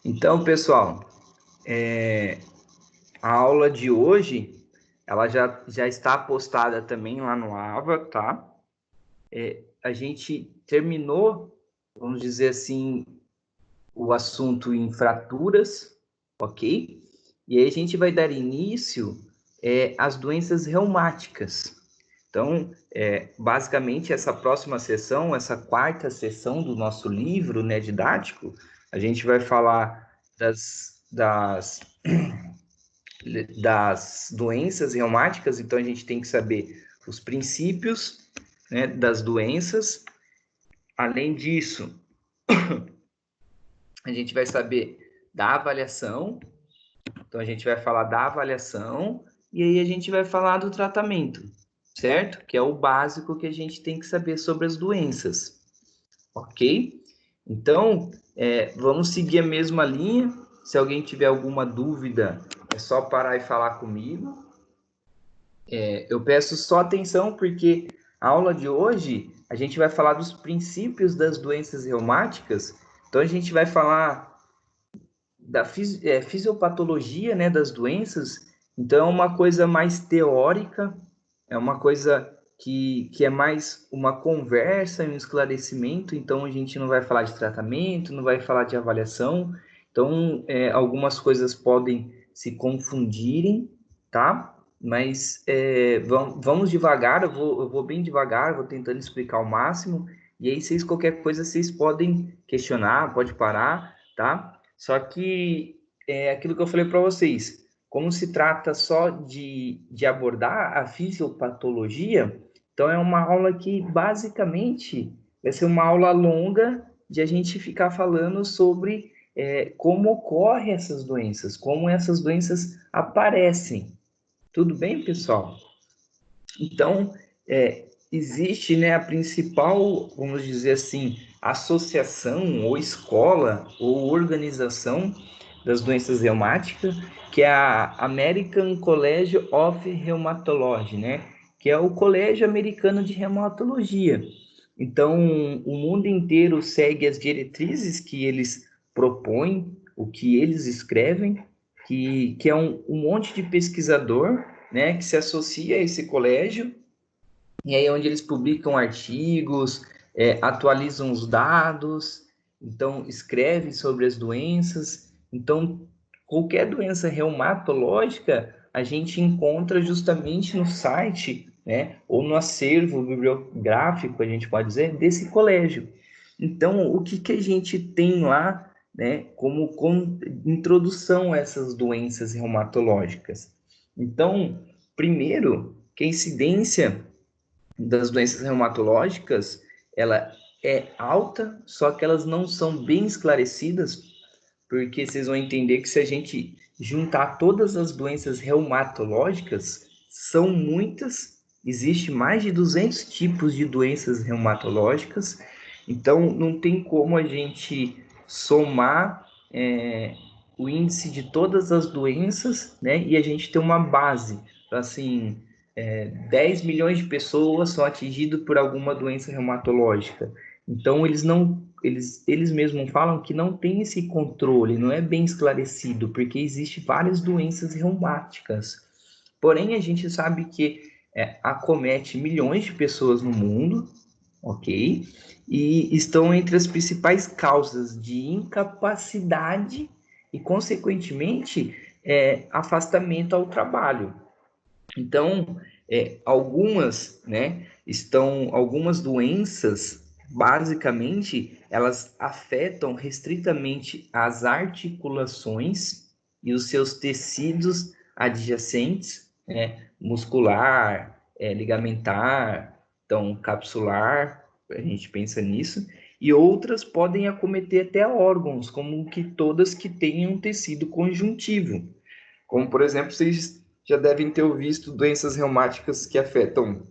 Então, pessoal, a aula de hoje, ela já está postada também lá no AVA, tá? A gente terminou, vamos dizer assim, o assunto em fraturas, ok? E aí a gente vai dar início às doenças reumáticas. Então, basicamente, essa próxima sessão, essa quarta sessão do nosso livro, né, didático, a gente vai falar das doenças reumáticas. Então, a gente tem que saber os princípios, né, das doenças. Além disso, a gente vai saber da avaliação. Então, a gente vai falar da avaliação e aí a gente vai falar do tratamento, certo? Que é o básico que a gente tem que saber sobre as doenças, ok? Então, vamos seguir a mesma linha. Se alguém tiver alguma dúvida, é só parar e falar comigo. Eu peço só atenção porque a aula de hoje a gente vai falar dos princípios das doenças reumáticas. Então, a gente vai falar da fisiopatologia, né, das doenças. Então, é uma coisa mais teórica, é uma coisa que é mais uma conversa e um esclarecimento. Então, a gente não vai falar de tratamento, não vai falar de avaliação. Então, algumas coisas podem se confundirem, tá? Mas vamos devagar, eu vou bem devagar, vou tentando explicar ao máximo. E aí, qualquer coisa, vocês podem questionar, pode parar, tá? Só que é aquilo que eu falei para vocês, como se trata só de abordar a fisiopatologia, então é uma aula que basicamente vai ser uma aula longa de a gente ficar falando sobre como ocorrem essas doenças, como essas doenças aparecem. Tudo bem, pessoal? Então, existe, né, a principal, vamos dizer assim, associação ou escola ou organização das doenças reumáticas, que é a American College of Rheumatology, né? Que é o Colégio Americano de Reumatologia. Então, o mundo inteiro segue as diretrizes que eles propõem, o que eles escrevem, que é um monte de pesquisador, né, que se associa a esse colégio, e aí é onde eles publicam artigos, atualizam os dados, então escrevem sobre as doenças. Então, qualquer doença reumatológica a gente encontra justamente no site, né, ou no acervo bibliográfico, a gente pode dizer, desse colégio. Então, o que a gente tem lá, né, como introdução a essas doenças reumatológicas? Então, primeiro, que a incidência das doenças reumatológicas, ela é alta, só que elas não são bem esclarecidas, porque vocês vão entender que se a gente juntar todas as doenças reumatológicas, são muitas, existe mais de 200 tipos de doenças reumatológicas, então não tem como a gente somar o índice de todas as doenças, né, e a gente ter uma base, assim, 10 milhões de pessoas são atingidas por alguma doença reumatológica. Então, eles mesmos falam que não tem esse controle, não é bem esclarecido, porque existe várias doenças reumáticas. Porém, a gente sabe que acomete milhões de pessoas no mundo, ok? E estão entre as principais causas de incapacidade e, consequentemente, afastamento ao trabalho. Então, algumas doenças, basicamente, elas afetam restritamente as articulações e os seus tecidos adjacentes, né, muscular, ligamentar, então capsular, a gente pensa nisso, e outras podem acometer até órgãos, como que todas que tenham um tecido conjuntivo. Como, por exemplo, vocês já devem ter visto doenças reumáticas que afetam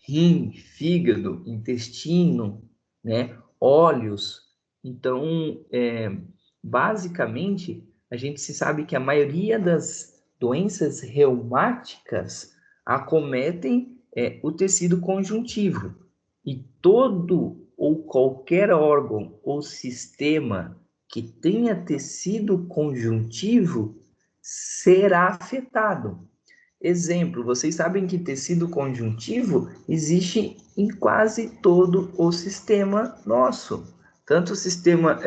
rim, fígado, intestino, né, olhos. Então, basicamente, a gente se sabe que a maioria das doenças reumáticas acometem o tecido conjuntivo. E todo ou qualquer órgão ou sistema que tenha tecido conjuntivo será afetado. Exemplo, vocês sabem que tecido conjuntivo existe em quase todo o sistema nosso. Tanto o sistema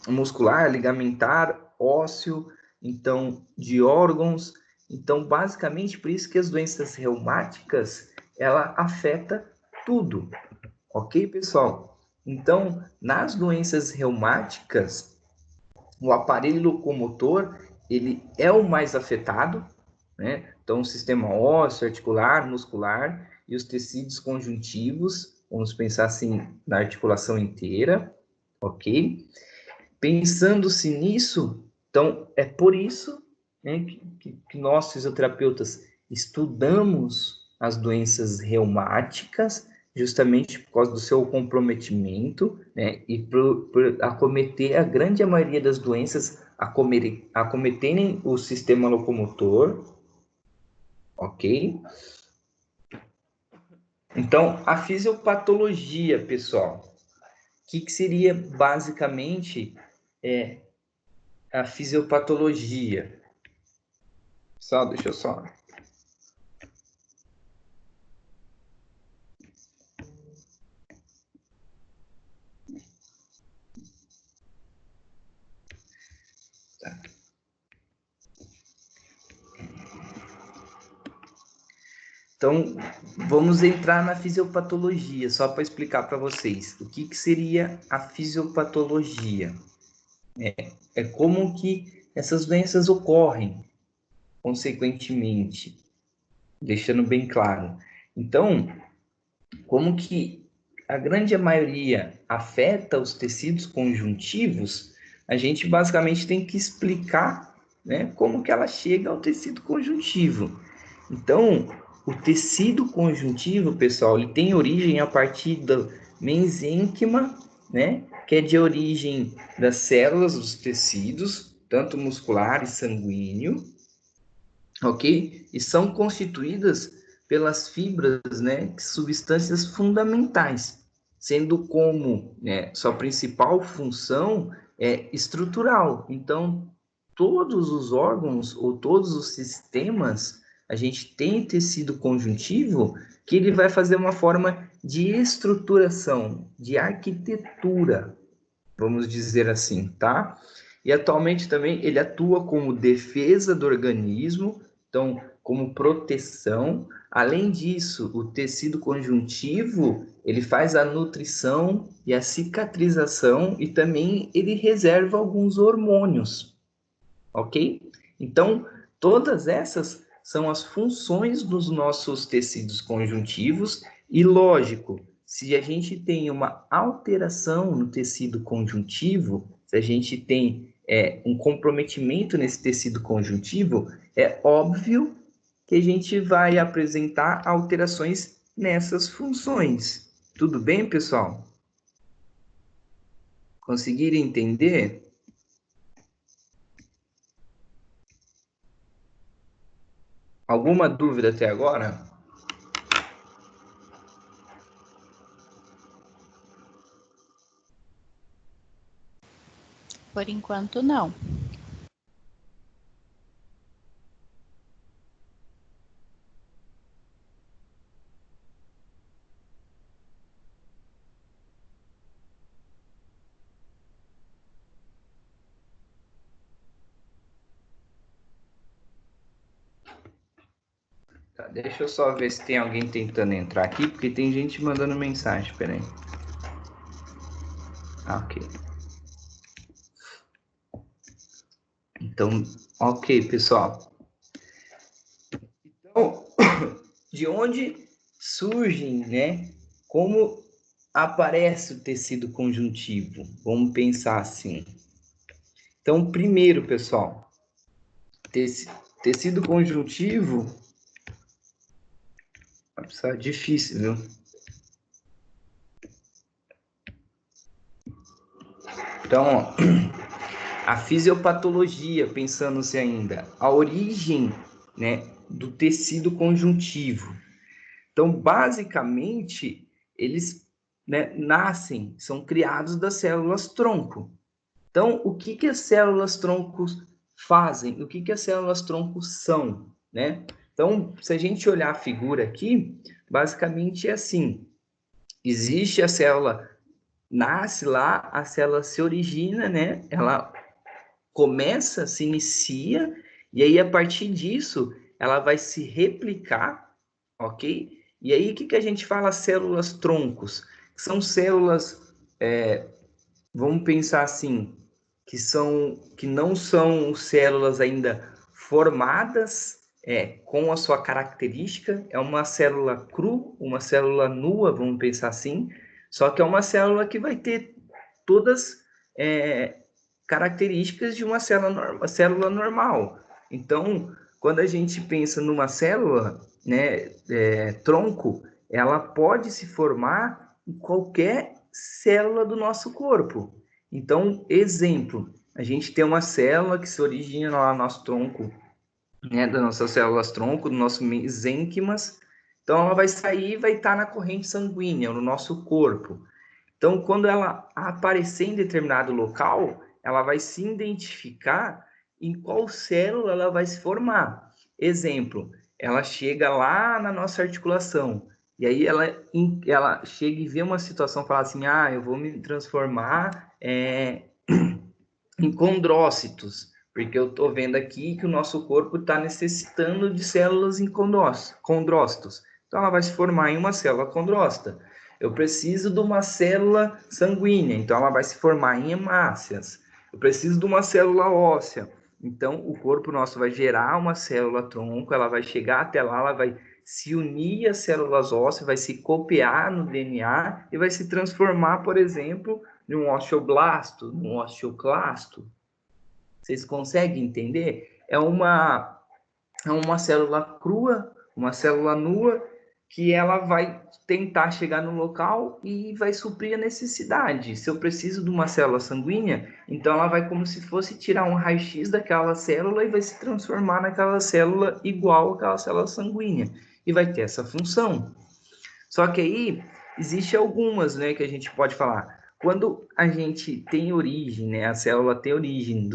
muscular, ligamentar, ósseo, então de órgãos. Então, basicamente, por isso que as doenças reumáticas, ela afeta tudo. Ok, pessoal? Então, nas doenças reumáticas, o aparelho locomotor, ele é o mais afetado, né? Então, o sistema ósseo, articular, muscular e os tecidos conjuntivos, vamos pensar assim, na articulação inteira, ok? Pensando-se nisso, então, é por isso, né, que nós, fisioterapeutas, estudamos as doenças reumáticas, justamente por causa do seu comprometimento, né, e por acometer a grande maioria das doenças acometerem o sistema locomotor, ok? Então, a fisiopatologia, pessoal, o que seria basicamente a fisiopatologia? Deixa eu só. Tá. Então, vamos entrar na fisiopatologia, só para explicar para vocês. O que seria a fisiopatologia? É como que essas doenças ocorrem, consequentemente, deixando bem claro. Então, como que a grande maioria afeta os tecidos conjuntivos, a gente basicamente tem que explicar, né, como que ela chega ao tecido conjuntivo. Então, o tecido conjuntivo, pessoal, ele tem origem a partir do mesênquima, né, que é de origem das células dos tecidos, tanto muscular e sanguíneo, ok? E são constituídas pelas fibras, né, substâncias fundamentais, sendo como, né, sua principal função é estrutural. Então, todos os órgãos ou todos os sistemas, a gente tem tecido conjuntivo que ele vai fazer uma forma de estruturação, de arquitetura, vamos dizer assim, tá? E atualmente também ele atua como defesa do organismo, então como proteção. Além disso, o tecido conjuntivo, ele faz a nutrição e a cicatrização e também ele reserva alguns hormônios, ok? Então, todas essas são as funções dos nossos tecidos conjuntivos e, lógico, se a gente tem uma alteração no tecido conjuntivo, se a gente tem um comprometimento nesse tecido conjuntivo, é óbvio que a gente vai apresentar alterações nessas funções. Tudo bem, pessoal? Conseguiram entender? Alguma dúvida até agora? Por enquanto, não. Tá, deixa eu só ver se tem alguém tentando entrar aqui, porque tem gente mandando mensagem, peraí. Ok. Então, ok, pessoal. Então, de onde surgem, né? Como aparece o tecido conjuntivo? Vamos pensar assim. Então, primeiro, pessoal, tecido conjuntivo, difícil, viu? Então, ó, a fisiopatologia, pensando-se ainda, a origem, né, do tecido conjuntivo. Então, basicamente, eles, né, nascem, são criados das células tronco. Então, o que que as células troncos fazem? O que que as células troncos são, né? Então, se a gente olhar a figura aqui, basicamente é assim: existe a célula, nasce lá, a célula se origina, né? Ela começa, se inicia, e aí a partir disso ela vai se replicar, ok? E aí o que que a gente fala células troncos? São células, vamos pensar assim, que não são células ainda formadas, com a sua característica, é uma célula cru, uma célula nua, vamos pensar assim, só que é uma célula que vai ter todas características de uma célula normal. Então, quando a gente pensa numa célula, né, tronco, ela pode se formar em qualquer célula do nosso corpo. Então, exemplo, a gente tem uma célula que se origina lá no nosso tronco, né, das nossas células tronco, do nosso mesênquimas. Então, ela vai sair e vai estar na corrente sanguínea, no nosso corpo. Então, quando ela aparecer em determinado local, ela vai se identificar em qual célula ela vai se formar. Exemplo, ela chega lá na nossa articulação, e aí ela chega e vê uma situação e fala assim, eu vou me transformar em condrócitos, porque eu estou vendo aqui que o nosso corpo está necessitando de células em condrócitos. Então, ela vai se formar em uma célula condrócita. Eu preciso de uma célula sanguínea, então ela vai se formar em hemácias. Eu preciso de uma célula óssea, então o corpo nosso vai gerar uma célula tronco, ela vai chegar até lá, ela vai se unir às células ósseas, vai se copiar no DNA e vai se transformar, por exemplo, num osteoblasto, num osteoclasto. Vocês conseguem entender? É uma célula crua, uma célula nua, que ela vai tentar chegar no local e vai suprir a necessidade. Se eu preciso de uma célula sanguínea, então ela vai como se fosse tirar um raio-x daquela célula e vai se transformar naquela célula igual àquela célula sanguínea. E vai ter essa função. Só que aí, existe algumas, né, que a gente pode falar. Quando a gente tem origem, né, a célula tem origem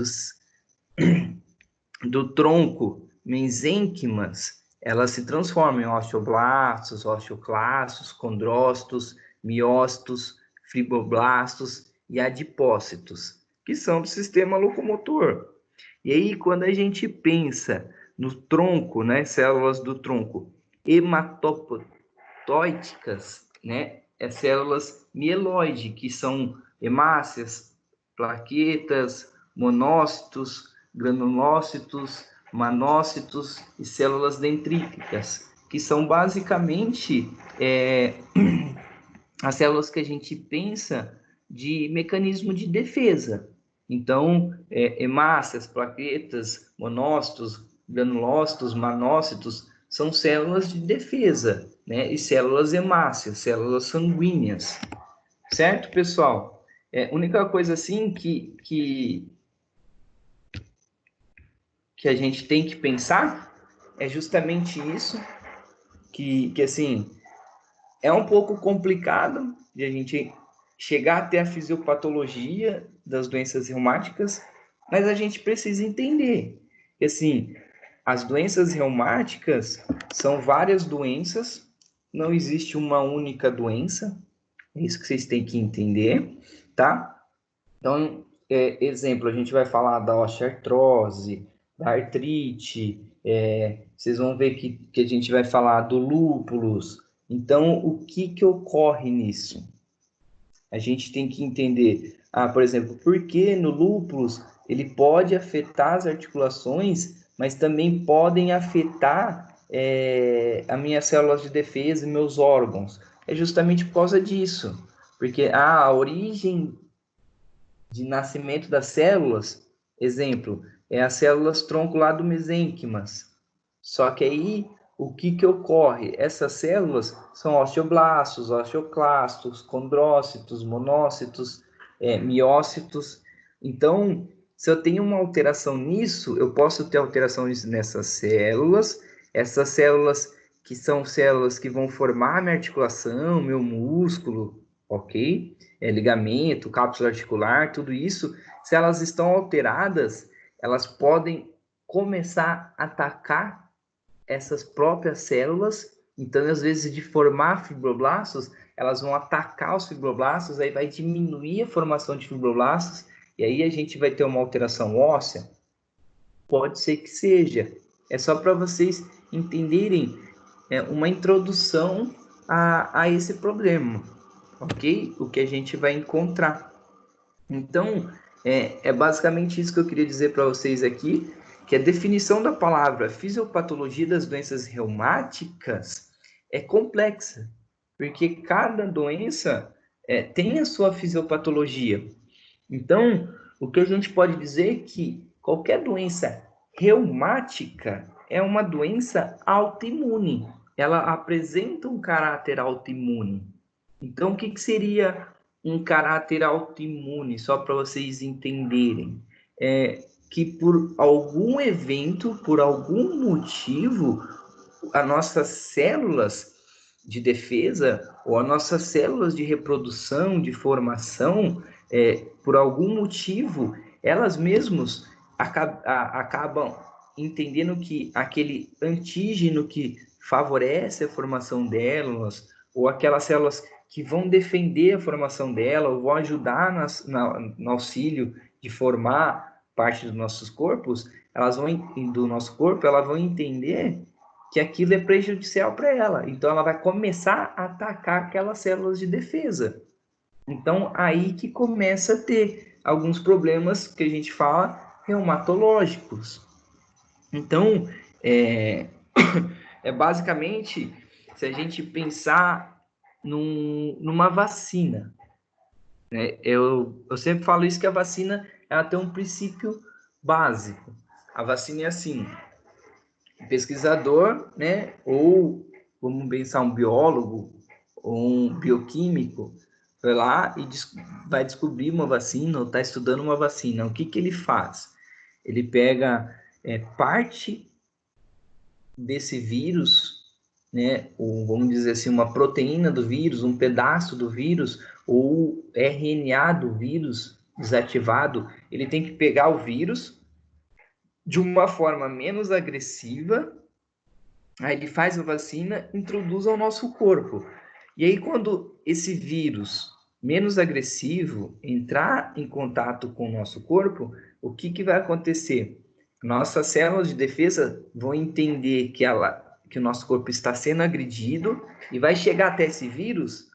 do tronco mesênquimas, ela se transforma em osteoblastos, osteoclastos, condrócitos, miócitos, fibroblastos e adipócitos, que são do sistema locomotor. E aí, quando a gente pensa no tronco, né, células do tronco hematopotóicas, né, células mieloide, que são hemácias, plaquetas, monócitos, granulócitos, manócitos e células dendríticas, que são basicamente as células que a gente pensa de mecanismo de defesa. Então, hemácias, plaquetas, monócitos, granulócitos, manócitos são células de defesa, né? E células hemácias, células sanguíneas. Certo, pessoal? Única coisa assim que a gente tem que pensar é justamente isso, que assim, é um pouco complicado de a gente chegar até a fisiopatologia das doenças reumáticas, mas a gente precisa entender que, assim, as doenças reumáticas são várias doenças, não existe uma única doença, é isso que vocês têm que entender, tá? Então, exemplo, a gente vai falar da osteoartrose, da artrite, vocês vão ver que a gente vai falar do lúpulos. Então, o que ocorre nisso? A gente tem que entender, por exemplo, por que no lúpulos ele pode afetar as articulações, mas também podem afetar as minhas células de defesa e meus órgãos. É justamente por causa disso, porque a origem de nascimento das células, exemplo, é as células tronco lá do mesênquimas. Só que aí, o que ocorre? Essas células são osteoblastos, osteoclastos, condrócitos, monócitos, miócitos. Então, se eu tenho uma alteração nisso, eu posso ter alterações nessas células. Essas células que são células que vão formar minha articulação, meu músculo, ok? Ligamento, cápsula articular, tudo isso, se elas estão alteradas, elas podem começar a atacar essas próprias células. Então, às vezes, de formar fibroblastos, elas vão atacar os fibroblastos, aí vai diminuir a formação de fibroblastos, e aí a gente vai ter uma alteração óssea? Pode ser que seja. É só para vocês entenderem uma introdução a esse problema, ok? O que a gente vai encontrar. Então, é basicamente isso que eu queria dizer para vocês aqui, que a definição da palavra fisiopatologia das doenças reumáticas é complexa, porque cada doença tem a sua fisiopatologia. Então, o que a gente pode dizer é que qualquer doença reumática é uma doença autoimune. Ela apresenta um caráter autoimune. Então, o que seria um caráter autoimune? Só para vocês entenderem. Que por algum evento, por algum motivo, as nossas células de defesa ou as nossas células de reprodução, de formação, por algum motivo, elas mesmas acabam entendendo que aquele antígeno que favorece a formação delas, ou aquelas células que vão defender a formação dela, ou vão ajudar no auxílio de formar parte dos nossos corpos, elas vão entender que aquilo é prejudicial para ela. Então, ela vai começar a atacar aquelas células de defesa. Então, aí que começa a ter alguns problemas que a gente fala reumatológicos. Então, basicamente, se a gente pensar numa vacina, né? Eu sempre falo isso, que a vacina ela tem um princípio básico. A vacina é assim: um pesquisador, né, ou vamos pensar um biólogo ou um bioquímico, vai lá e vai descobrir uma vacina ou está estudando uma vacina. O que ele faz? Ele pega parte desse vírus, né, ou vamos dizer assim, uma proteína do vírus, um pedaço do vírus, ou RNA do vírus desativado. Ele tem que pegar o vírus de uma forma menos agressiva. Aí ele faz a vacina, introduz ao nosso corpo. E aí, quando esse vírus menos agressivo entrar em contato com o nosso corpo, o que vai acontecer? Nossas células de defesa vão entender que o nosso corpo está sendo agredido e vai chegar até esse vírus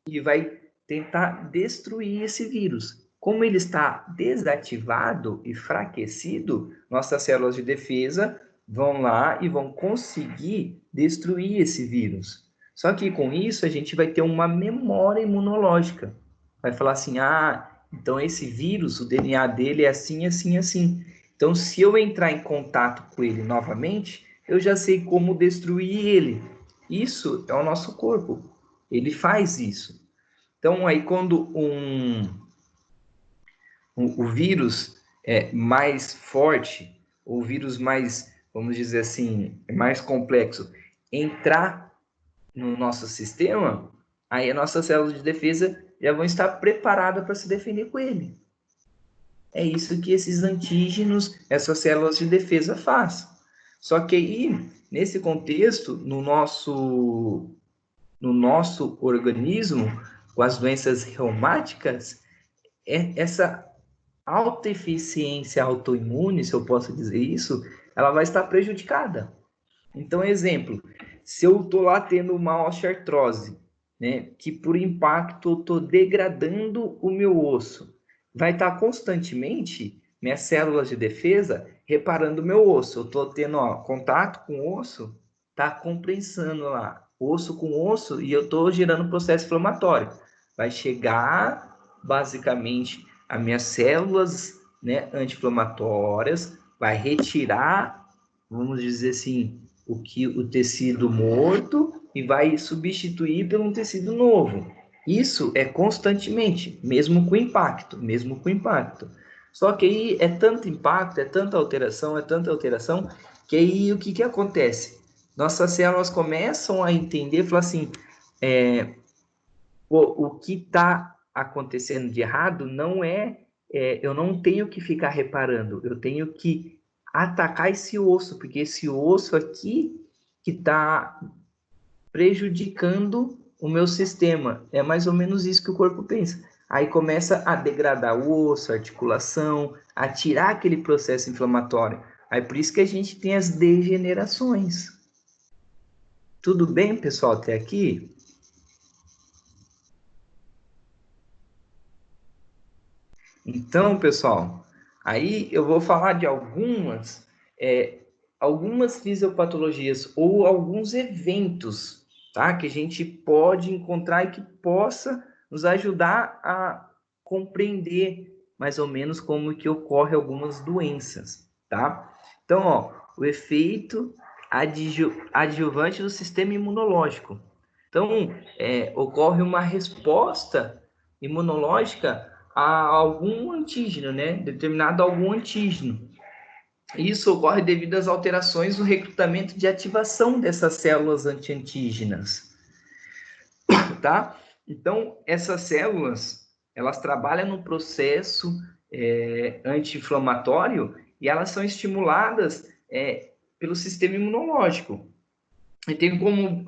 e vai tentar destruir esse vírus. Como ele está desativado e enfraquecido, nossas células de defesa vão lá e vão conseguir destruir esse vírus. Só que com isso a gente vai ter uma memória imunológica. Vai falar assim, então esse vírus, o DNA dele é assim, assim, assim. Então, se eu entrar em contato com ele novamente, eu já sei como destruir ele. Isso é o nosso corpo. Ele faz isso. Então, aí quando o vírus é mais forte, o vírus mais, vamos dizer assim, mais complexo, entrar no nosso sistema, aí as nossas células de defesa já vão estar preparadas para se defender com ele. É isso que esses antígenos, essas células de defesa faz. Só que aí, nesse contexto, no nosso organismo, com as doenças reumáticas, essa alta eficiência autoimune, se eu posso dizer isso, ela vai estar prejudicada. Então, exemplo, se eu estou lá tendo uma osteoartrose, né, que por impacto eu estou degradando o meu osso, vai estar constantemente minhas células de defesa reparando o meu osso. Eu estou tendo contato com o osso, está comprensando lá, osso com osso, e eu estou gerando processo inflamatório. Vai chegar, basicamente, as minhas células, né, anti-inflamatórias, vai retirar, vamos dizer assim, o tecido morto e vai substituir por um tecido novo. Isso é constantemente, mesmo com impacto, Só que aí é tanto impacto, é tanta alteração, que aí o que acontece? Nossas células começam a entender, falar assim, o que está acontecendo de errado não eu não tenho que ficar reparando, eu tenho que atacar esse osso, porque esse osso aqui que está prejudicando o meu sistema. É mais ou menos isso que o corpo pensa. Aí começa a degradar o osso, a articulação, a tirar aquele processo inflamatório. Aí por isso que a gente tem as degenerações. Tudo bem, pessoal, até aqui? Então, pessoal, aí eu vou falar de algumas fisiopatologias ou alguns eventos, tá? Que a gente pode encontrar e que possa nos ajudar a compreender mais ou menos como que ocorre algumas doenças, tá? Então, ó, o efeito adjuvante do sistema imunológico. Então, ocorre uma resposta imunológica a algum antígeno, né? Determinado algum antígeno. Isso ocorre devido às alterações no recrutamento de ativação dessas células anti-antígenas, tá? Então, essas células, elas trabalham no processo anti-inflamatório e elas são estimuladas pelo sistema imunológico. E tem como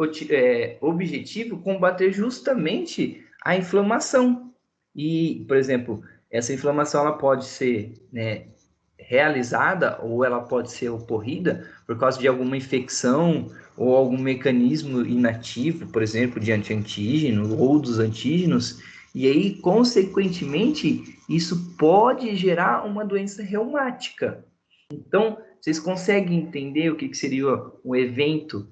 objetivo combater justamente a inflamação. E, por exemplo, essa inflamação ela pode ser, né, realizada ou ela pode ser ocorrida por causa de alguma infecção ou algum mecanismo inativo, por exemplo, de anti-antígeno ou dos antígenos, e aí, consequentemente, isso pode gerar uma doença reumática. Então, vocês conseguem entender o que seria um evento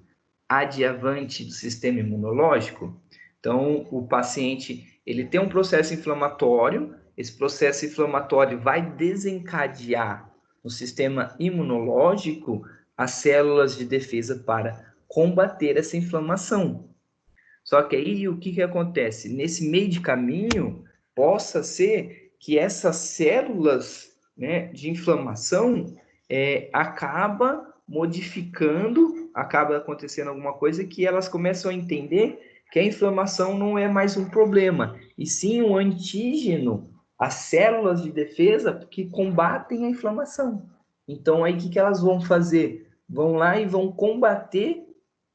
adiavante do sistema imunológico? Então, o paciente ele tem um processo inflamatório, esse processo inflamatório vai desencadear no sistema imunológico as células de defesa para combater essa inflamação. Só que aí o que acontece? Nesse meio de caminho, possa ser que essas células, né, de inflamação acaba modificando, acaba acontecendo alguma coisa que elas começam a entender que a inflamação não é mais um problema, e sim um antígeno, as células de defesa que combatem a inflamação. Então, aí o que elas vão fazer? Vão lá e vão combater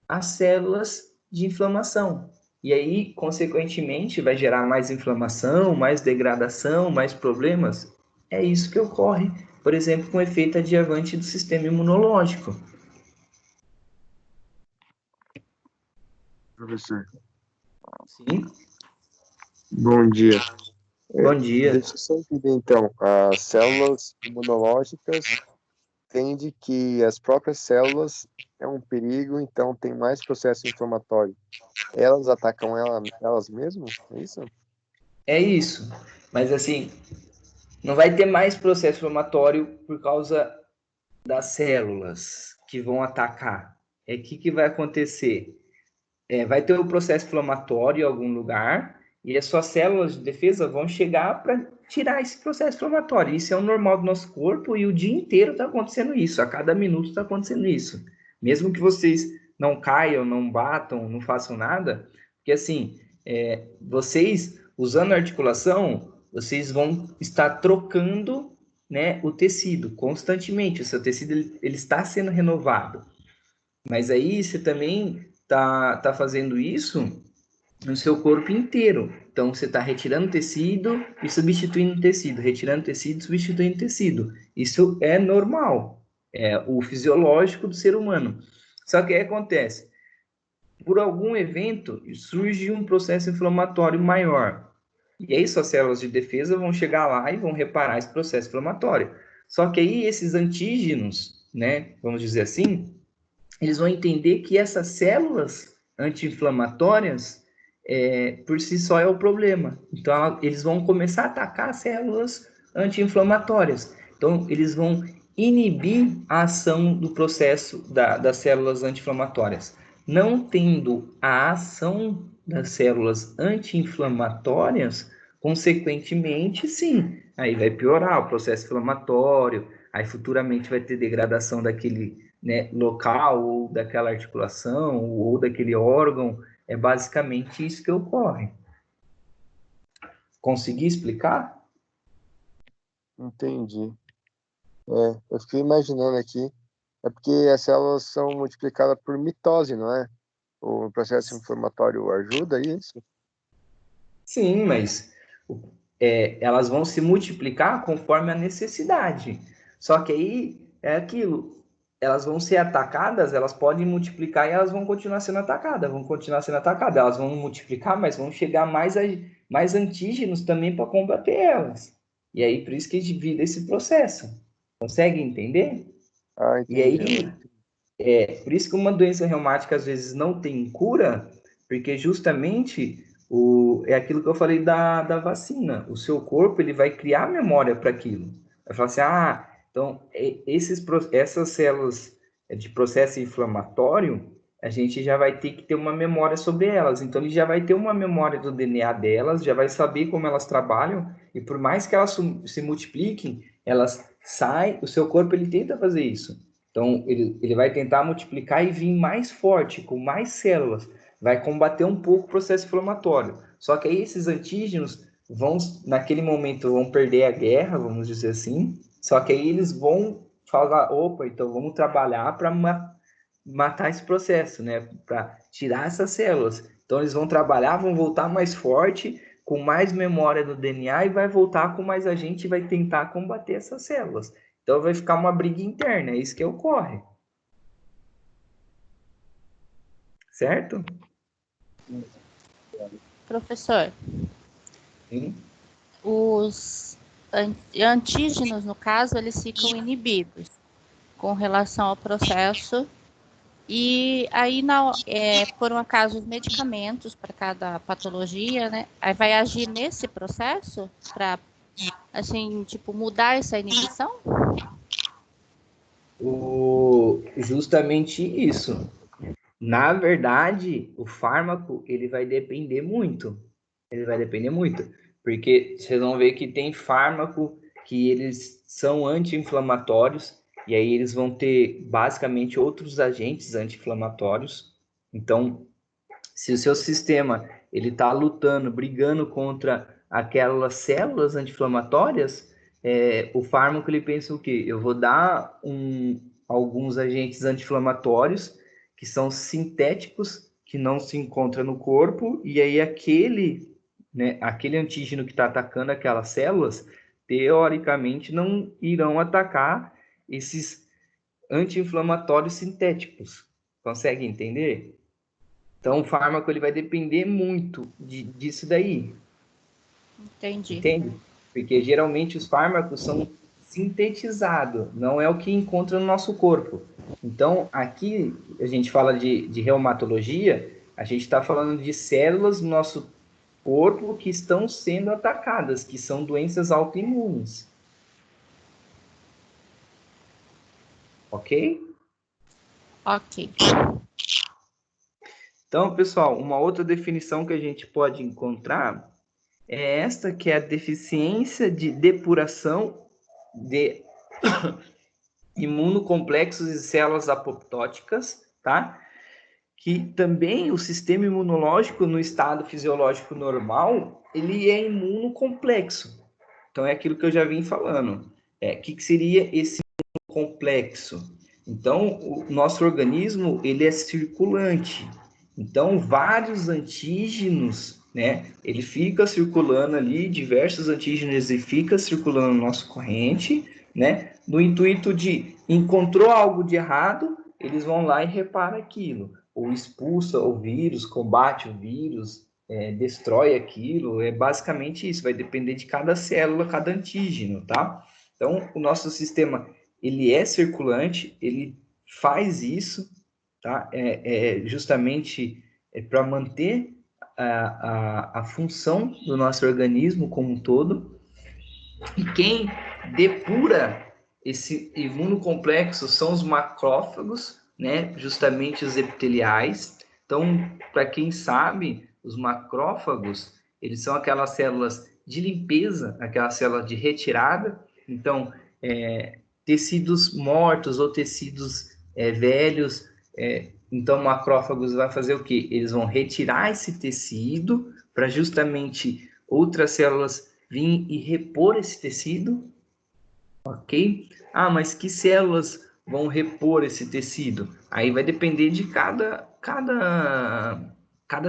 as células de inflamação. E aí, consequentemente, vai gerar mais inflamação, mais degradação, mais problemas. É isso que ocorre, por exemplo, com o efeito adjuvante do sistema imunológico. Professor, Sim. bom dia. Bom dia. Deixa eu só entender, então, as células imunológicas entende que as próprias células é um perigo, então tem mais processo inflamatório. Elas atacam elas mesmas? É isso? É isso. Mas assim, não vai ter mais processo inflamatório por causa das células que vão atacar. É que vai acontecer? Vai ter o processo inflamatório em algum lugar e as suas células de defesa vão chegar para tirar esse processo inflamatório. Isso é o normal do nosso corpo e o dia inteiro está acontecendo isso. A cada minuto está acontecendo isso. Mesmo que vocês não caiam, não batam, não façam nada, porque assim, vocês usando a articulação, vocês vão estar trocando, né, o tecido constantemente. O seu tecido ele está sendo renovado. Mas aí você também tá fazendo isso no seu corpo inteiro. Então você está retirando tecido e substituindo tecido, retirando tecido e substituindo tecido. Isso é normal, é o fisiológico do ser humano. Só que aí acontece, por algum evento surge um processo inflamatório maior. E aí suas células de defesa vão chegar lá e vão reparar esse processo inflamatório. Só que aí esses antígenos, né, vamos dizer assim, eles vão entender que essas células anti-inflamatórias, por si só, é o problema. Então, eles vão começar a atacar as células anti-inflamatórias. Então, eles vão inibir a ação do processo das células anti-inflamatórias. Não tendo a ação das células anti-inflamatórias, consequentemente, sim, aí vai piorar o processo inflamatório, aí futuramente vai ter degradação daquele, né, local ou daquela articulação ou daquele órgão. É basicamente isso que ocorre. Consegui explicar? Entendi. Eu fiquei imaginando aqui. É porque as células são multiplicadas por mitose, não é? O processo inflamatório ajuda isso? Sim, mas elas vão se multiplicar conforme a necessidade. Só que aí é aquilo, elas vão ser atacadas, elas podem multiplicar e elas vão continuar sendo atacadas, Elas vão multiplicar, mas vão chegar mais antígenos também para combater elas. E aí, por isso que divide esse processo. Consegue entender? Ah, E entendi agora. aí, por isso que uma doença reumática às vezes não tem cura, porque justamente é aquilo que eu falei da vacina. O seu corpo ele vai criar memória para aquilo. Vai falar assim, então essas células de processo inflamatório, a gente já vai ter que ter uma memória sobre elas. Então ele já vai ter uma memória do DNA delas, já vai saber como elas trabalham, e por mais que elas se multipliquem, elas saem, o seu corpo ele tenta fazer isso. Então, ele vai tentar multiplicar e vir mais forte, com mais células. Vai combater um pouco o processo inflamatório. Só que aí esses antígenos vão, naquele momento, vão perder a guerra, vamos dizer assim. Só que aí eles vão falar, opa, então vamos trabalhar para matar esse processo, né? Para tirar essas células. Então, eles vão trabalhar, vão voltar mais forte, com mais memória do DNA e vai voltar com mais agente e vai tentar combater essas células. Então vai ficar uma briga interna, é isso que ocorre. Certo? Professor, Sim. os antígenos, no caso, eles ficam inibidos com relação ao processo. E aí, por um acaso, os medicamentos para cada patologia, né? Aí vai agir nesse processo para, assim, tipo, mudar essa inibição? Justamente isso. Na verdade, o fármaco ele vai depender muito. Ele vai depender muito. Porque vocês vão ver que tem fármaco que eles são anti-inflamatórios, e aí eles vão ter basicamente outros agentes anti-inflamatórios. Então, se o seu sistema ele está lutando, brigando contra aquelas células anti-inflamatórias, o fármaco ele pensa o quê? Eu vou dar alguns agentes anti-inflamatórios que são sintéticos, que não se encontram no corpo, e aí aquele antígeno que está atacando aquelas células, teoricamente não irão atacar esses anti-inflamatórios sintéticos. Consegue entender? Então, o fármaco ele vai depender muito disso daí. Entendi. Entende? Porque geralmente os fármacos são sintetizados, não é o que encontra no nosso corpo. Então, aqui a gente fala de reumatologia, a gente está falando de células no nosso corpo que estão sendo atacadas, que são doenças autoimunes. Ok? Ok. Então, pessoal, uma outra definição que a gente pode encontrar é esta, que é a deficiência de depuração de imunocomplexos e células apoptóticas, tá? Que também o sistema imunológico no estado fisiológico normal, ele é imunocomplexo. Então é aquilo que eu já vim falando. O que seria esse complexo? Então, o nosso organismo, ele é circulante. Então, vários antígenos, né? Ele fica circulando ali, diversos antígenos e fica circulando no nosso corrente, né? No intuito de encontrou algo de errado, eles vão lá e reparam aquilo, ou expulsa o vírus, combate o vírus, destrói aquilo. É basicamente isso. Vai depender de cada célula, cada antígeno, tá? Então, o nosso sistema ele é circulante, ele faz isso, tá? Justamente para manter a função do nosso organismo como um todo. E quem depura esse imunocomplexo são os macrófagos, né? Justamente os epiteliais. Então, para quem sabe, os macrófagos, eles são aquelas células de limpeza, aquelas células de retirada. Então, tecidos mortos ou tecidos velhos, então macrófagos vai fazer o quê? Eles vão retirar esse tecido para justamente outras células vir e repor esse tecido, ok? Ah, mas que células vão repor esse tecido? Aí vai depender de cada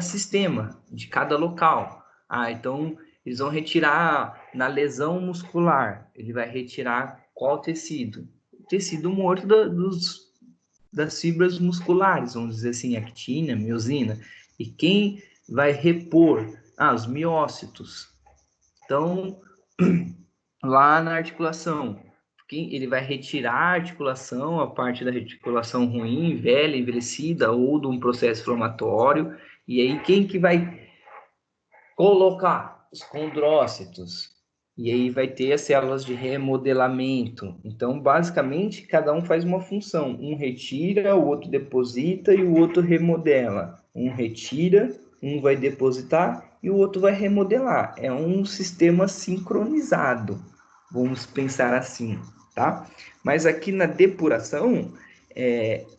sistema, de cada local. Ah, então eles vão retirar na lesão muscular. Ele vai retirar qual tecido? O tecido morto das fibras musculares, vamos dizer assim, actina, miosina. E quem vai repor? Ah, os miócitos. Então, lá na articulação, ele vai retirar a articulação, a parte da articulação ruim, velha, envelhecida, ou de um processo inflamatório. E aí, quem que vai colocar? Os condrócitos. E aí vai ter as células de remodelamento. Então, basicamente, cada um faz uma função. Um retira, o outro deposita e o outro remodela. Um retira, um vai depositar e o outro vai remodelar. É um sistema sincronizado, vamos pensar assim, tá? Mas aqui na depuração,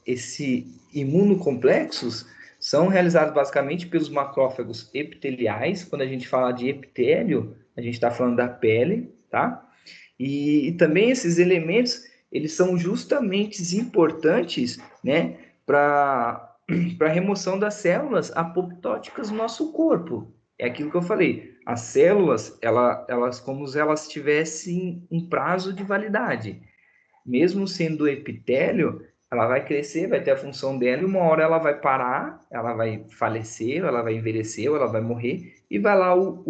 esse imunocomplexos são realizados basicamente pelos macrófagos epiteliais. Quando a gente fala de epitélio, a gente está falando da pele, tá? E também esses elementos, eles são justamente importantes, né, para a remoção das células apoptóticas do nosso corpo. É aquilo que eu falei. As células, elas como se elas tivessem um prazo de validade. Mesmo sendo epitélio, ela vai crescer, vai ter a função dela, e uma hora ela vai parar, ela vai falecer, ela vai envelhecer, ela vai morrer, e vai lá o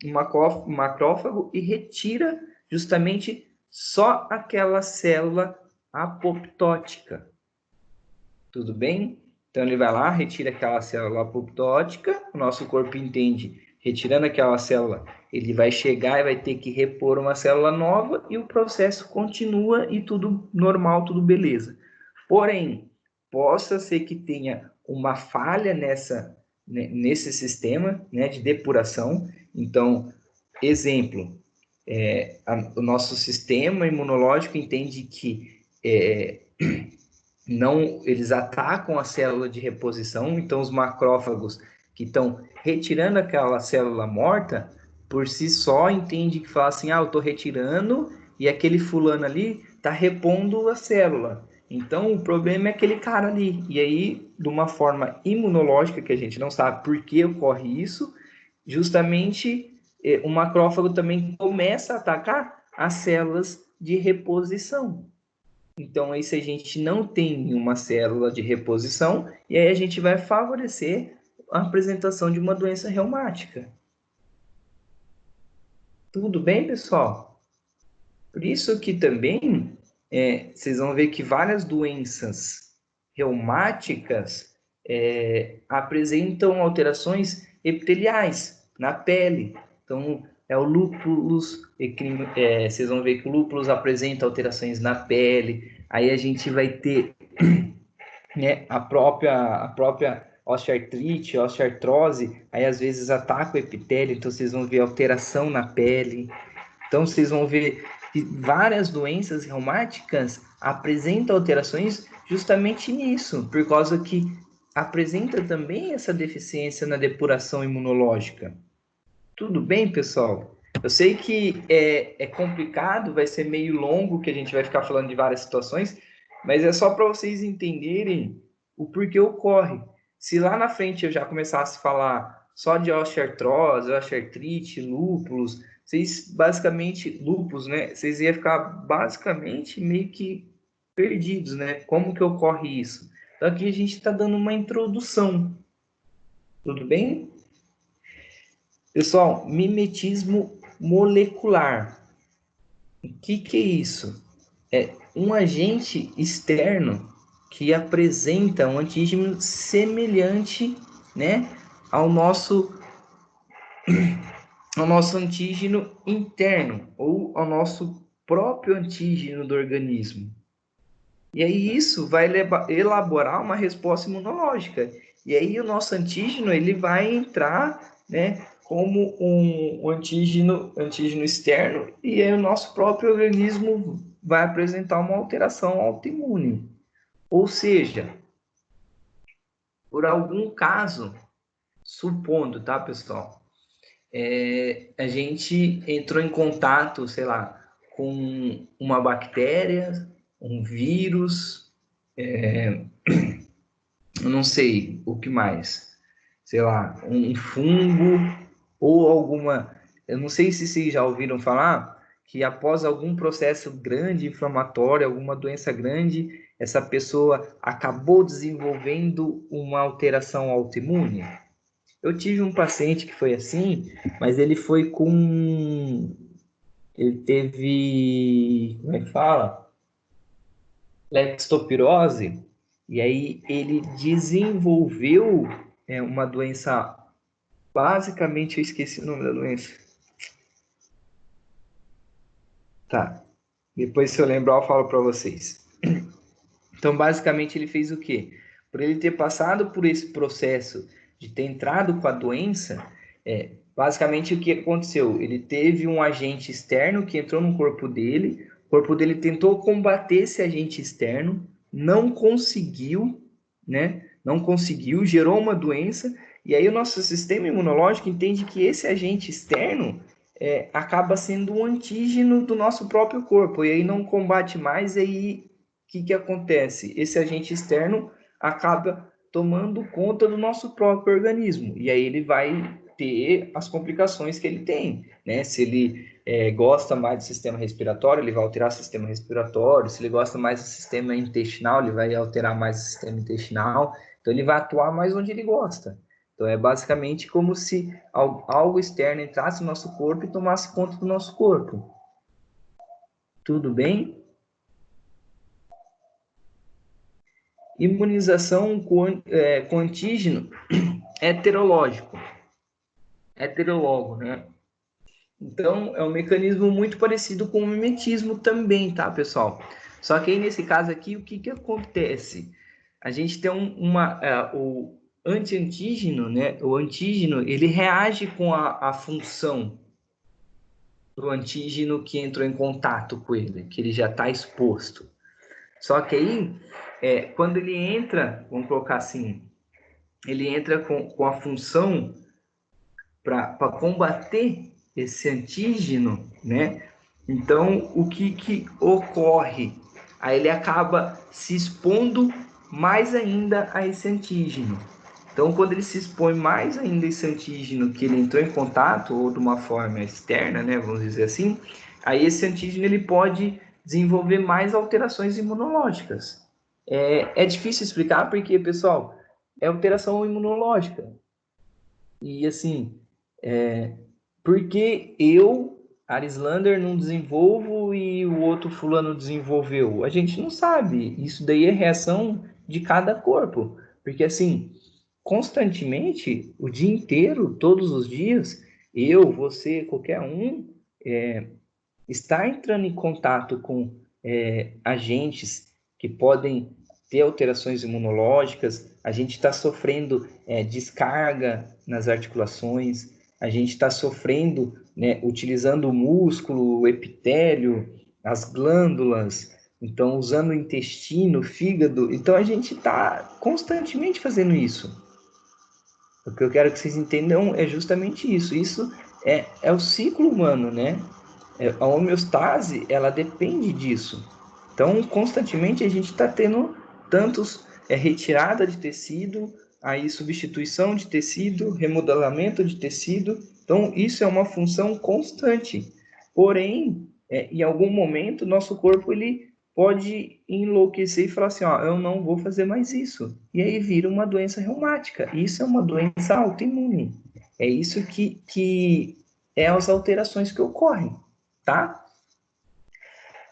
macrófago e retira justamente só aquela célula apoptótica. Tudo bem? Então ele vai lá, retira aquela célula apoptótica, o nosso corpo entende, retirando aquela célula, ele vai chegar e vai ter que repor uma célula nova e o processo continua e tudo normal, tudo beleza. Porém, possa ser que tenha uma falha nesse sistema, né, de depuração. Então, exemplo, o nosso sistema imunológico entende que eles atacam a célula de reposição, então os macrófagos que estão retirando aquela célula morta, por si só entende que fala assim, eu estou retirando e aquele fulano ali está repondo a célula. Então o problema é aquele cara ali. E aí, de uma forma imunológica, que a gente não sabe por que ocorre isso, justamente o macrófago também começa a atacar as células de reposição. Então, aí se a gente não tem uma célula de reposição, e aí a gente vai favorecer a apresentação de uma doença reumática. Tudo bem, pessoal? Por isso que também, vocês vão ver que várias doenças reumáticas apresentam alterações epiteliais na pele. Então, o lúpulus, vocês vão ver que o lúpulus apresenta alterações na pele. Aí a gente vai ter, né, a própria osteoartrite, osteoartrose, aí às vezes ataca o epitélio, então vocês vão ver alteração na pele. Então vocês vão ver que várias doenças reumáticas apresentam alterações justamente nisso, por causa que apresenta também essa deficiência na depuração imunológica. Tudo bem, pessoal? Eu sei que é complicado, vai ser meio longo, que a gente vai ficar falando de várias situações, mas é só para vocês entenderem o porquê ocorre. Se lá na frente eu já começasse a falar só de osteoartrose, osteoartrite, lúpulos, vocês basicamente, lúpus, né? Vocês iam ficar basicamente meio que perdidos, né? Como que ocorre isso? Então aqui a gente está dando uma introdução. Tudo bem? Pessoal, mimetismo molecular. O que é isso? É um agente externo que apresenta um antígeno semelhante, né, ao nosso antígeno interno ou ao nosso próprio antígeno do organismo. E aí isso vai elaborar uma resposta imunológica. E aí o nosso antígeno ele vai entrar, né, como um antígeno externo, e aí o nosso próprio organismo vai apresentar uma alteração autoimune. Ou seja, por algum caso, supondo, tá, pessoal? a gente entrou em contato, sei lá, com uma bactéria, um vírus, eu não sei o que mais, sei lá, um fungo ou alguma, eu não sei se vocês já ouviram falar que após algum processo grande inflamatório, alguma doença grande, essa pessoa acabou desenvolvendo uma alteração autoimune. Eu tive um paciente que foi assim, mas ele foi com, ele teve, como é que fala? Leptospirose, e aí ele desenvolveu uma doença, basicamente eu esqueci o nome da doença. Tá, depois se eu lembrar eu falo para vocês. Então basicamente ele fez o quê? Por ele ter passado por esse processo de ter entrado com a doença, basicamente o que aconteceu? Ele teve um agente externo que entrou no corpo dele, o corpo dele tentou combater esse agente externo, não conseguiu, né? Não conseguiu, gerou uma doença, e aí o nosso sistema imunológico entende que esse agente externo acaba sendo um antígeno do nosso próprio corpo, e aí não combate mais, e aí o que acontece? Esse agente externo acaba tomando conta do nosso próprio organismo, e aí ele vai ter as complicações que ele tem, né? Se ele gosta mais do sistema respiratório, ele vai alterar o sistema respiratório. Se ele gosta mais do sistema intestinal, ele vai alterar mais o sistema intestinal. Então, ele vai atuar mais onde ele gosta. Então, é basicamente como se algo externo entrasse no nosso corpo e tomasse conta do nosso corpo. Tudo bem? Imunização com antígeno heterológico. Heterólogo, né? Então, é um mecanismo muito parecido com o mimetismo também, tá, pessoal? Só que aí, nesse caso aqui, o que acontece? A gente tem o anti-antígeno, né? O antígeno, ele reage com a função do antígeno que entrou em contato com ele, que ele já está exposto. Só que aí, quando ele entra, vamos colocar assim, ele entra com a função para combater esse antígeno, né? Então, o que ocorre? Aí ele acaba se expondo mais ainda a esse antígeno. Então, quando ele se expõe mais ainda a esse antígeno que ele entrou em contato, ou de uma forma externa, né, vamos dizer assim, aí esse antígeno ele pode desenvolver mais alterações imunológicas. É difícil explicar porque, pessoal, é alteração imunológica. E assim, por que eu, Arislander, não desenvolvo e o outro fulano desenvolveu? A gente não sabe. Isso daí é reação de cada corpo. Porque assim, constantemente, o dia inteiro, todos os dias, eu, você, qualquer um, está entrando em contato com agentes que podem ter alterações imunológicas, a gente está sofrendo descarga nas articulações, a gente está sofrendo, né, utilizando o músculo, o epitélio, as glândulas, então usando o intestino, o fígado, então a gente está constantemente fazendo isso. O que eu quero que vocês entendam é justamente isso. Isso é o ciclo humano, né? A homeostase, ela depende disso. Então, constantemente a gente está tendo tantos retirada de tecido, aí substituição de tecido, remodelamento de tecido. Então, isso é uma função constante. Porém, em algum momento, nosso corpo ele pode enlouquecer e falar assim, ó, eu não vou fazer mais isso. E aí vira uma doença reumática. Isso é uma doença autoimune. É isso que é as alterações que ocorrem, tá?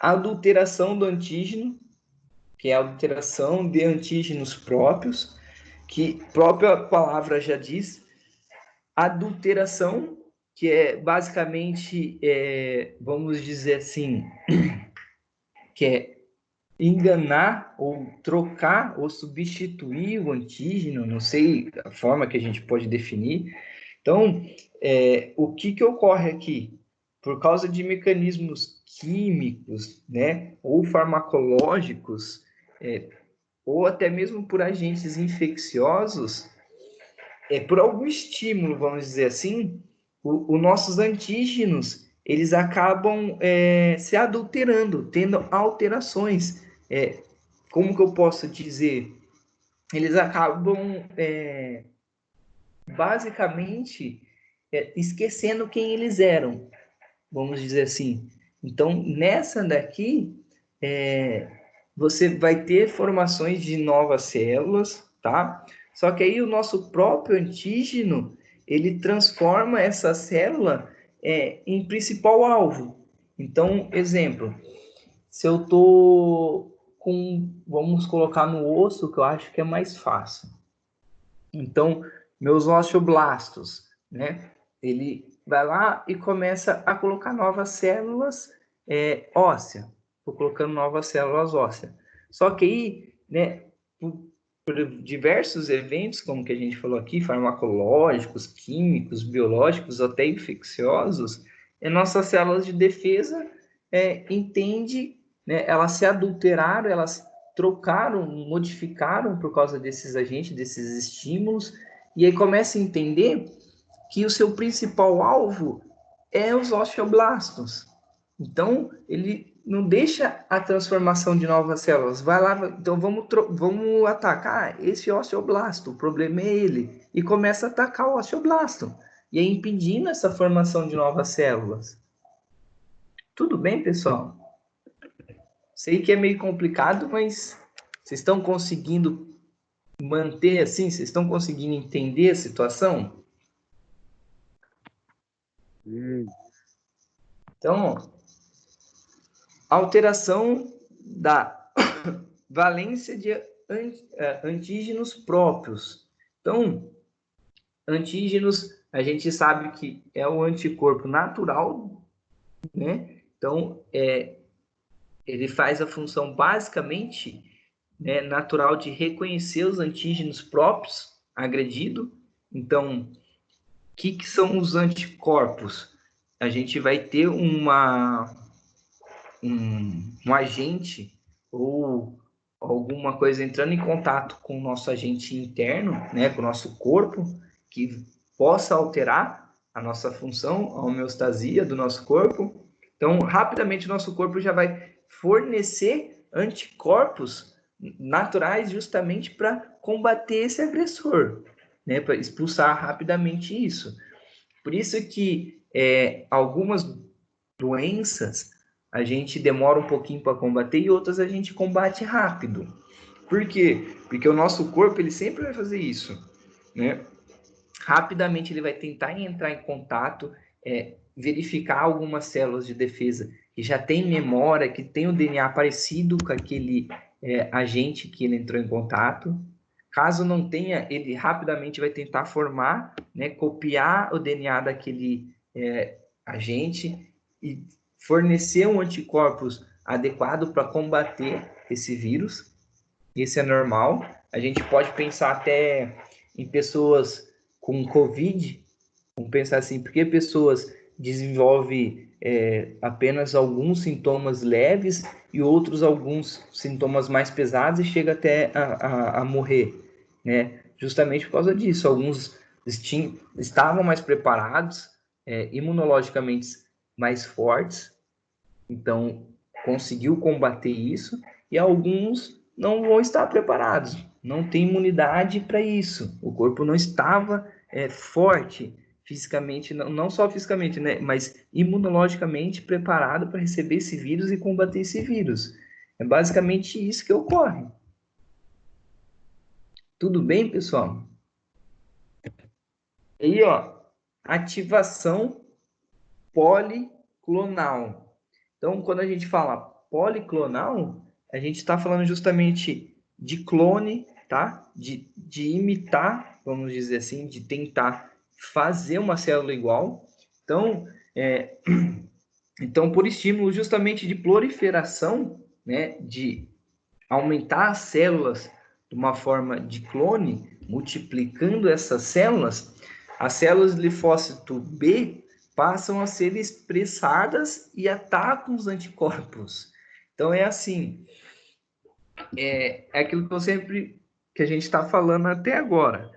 A adulteração do antígeno, que é a adulteração de antígenos próprios, que a própria palavra já diz, adulteração, que é basicamente, vamos dizer assim, que é enganar ou trocar ou substituir o antígeno, não sei a forma que a gente pode definir. Então, o que ocorre aqui? Por causa de mecanismos químicos, né, ou farmacológicos, ou até mesmo por agentes infecciosos, por algum estímulo, vamos dizer assim, os nossos antígenos, eles acabam se adulterando, tendo alterações. Como que eu posso dizer? Eles acabam, basicamente, esquecendo quem eles eram, vamos dizer assim. Então, nessa daqui, você vai ter formações de novas células, tá? Só que aí o nosso próprio antígeno, ele transforma essa célula em principal alvo. Então, exemplo, se eu tô vamos colocar no osso, que eu acho que é mais fácil. Então, meus osteoblastos, né? Ele vai lá e começa a colocar novas células ósseas. Estou colocando novas células ósseas. Só que aí, né, por diversos eventos, como que a gente falou aqui, farmacológicos, químicos, biológicos, até infecciosos, nossas células de defesa entende, né, elas se adulteraram, elas trocaram, modificaram por causa desses agentes, desses estímulos, e aí começa a entender que o seu principal alvo é os osteoblastos. Então, ele não deixa a transformação de novas células. Vai lá, então vamos atacar esse osteoblasto. O problema é ele. E começa a atacar o osteoblasto. E aí impedindo essa formação de novas células. Tudo bem, pessoal? Sei que é meio complicado, mas vocês estão conseguindo manter assim? Vocês estão conseguindo entender a situação? Então, alteração da valência de antígenos próprios. Então, antígenos, a gente sabe que é o anticorpo natural, né? Então, ele faz a função basicamente, né, natural de reconhecer os antígenos próprios agredido. Então, o que são os anticorpos? A gente vai ter um agente ou alguma coisa entrando em contato com o nosso agente interno, né, com o nosso corpo, que possa alterar a nossa função, a homeostasia do nosso corpo. Então, rapidamente, o nosso corpo já vai fornecer anticorpos naturais justamente para combater esse agressor, né, para expulsar rapidamente isso. Por isso que algumas doenças a gente demora um pouquinho para combater e outras a gente combate rápido. Por quê? Porque o nosso corpo ele sempre vai fazer isso, né? Rapidamente ele vai tentar entrar em contato, verificar algumas células de defesa que já tem memória, que tem o DNA parecido com aquele agente que ele entrou em contato. Caso não tenha, ele rapidamente vai tentar formar, né, copiar o DNA daquele agente e fornecer um anticorpos adequado para combater esse vírus. Isso é normal. A gente pode pensar até em pessoas com Covid, vamos pensar assim, porque pessoas desenvolvem apenas alguns sintomas leves e outros alguns sintomas mais pesados e chega até a morrer, né? Justamente por causa disso. Alguns estavam mais preparados, imunologicamente mais fortes, então conseguiu combater isso, e alguns não vão estar preparados, não tem imunidade para isso. O corpo não estava forte fisicamente, não só fisicamente, né, mas imunologicamente preparado para receber esse vírus e combater esse vírus. É basicamente isso que ocorre. Tudo bem, pessoal? Aí, ó, ativação policlonal. Então, quando a gente fala policlonal, a gente está falando justamente de clone, tá? De imitar, vamos dizer assim, de tentar fazer uma célula igual. Então, então por estímulo justamente de proliferação, né? De aumentar as células de uma forma de clone, multiplicando essas células, as células de linfócito B passam a ser expressadas e atacam os anticorpos. Então é assim, é aquilo que a gente está falando até agora.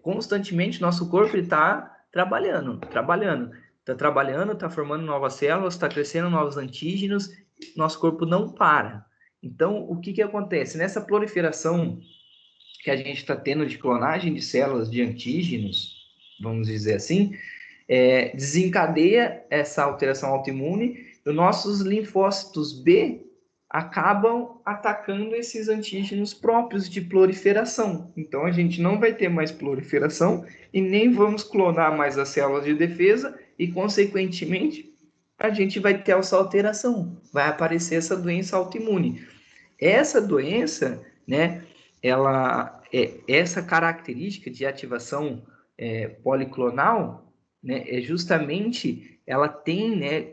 Constantemente nosso corpo está trabalhando. Está trabalhando, está formando novas células, está crescendo novos antígenos, nosso corpo não para. Então, o que acontece? Nessa proliferação que a gente está tendo de clonagem de células de antígenos, vamos dizer assim, desencadeia essa alteração autoimune, e os nossos linfócitos B acabam atacando esses antígenos próprios de proliferação. Então, a gente não vai ter mais proliferação e nem vamos clonar mais as células de defesa e, consequentemente, a gente vai ter essa alteração, vai aparecer essa doença autoimune. Essa doença, né, essa característica de ativação policlonal, né, justamente, ela tem, né,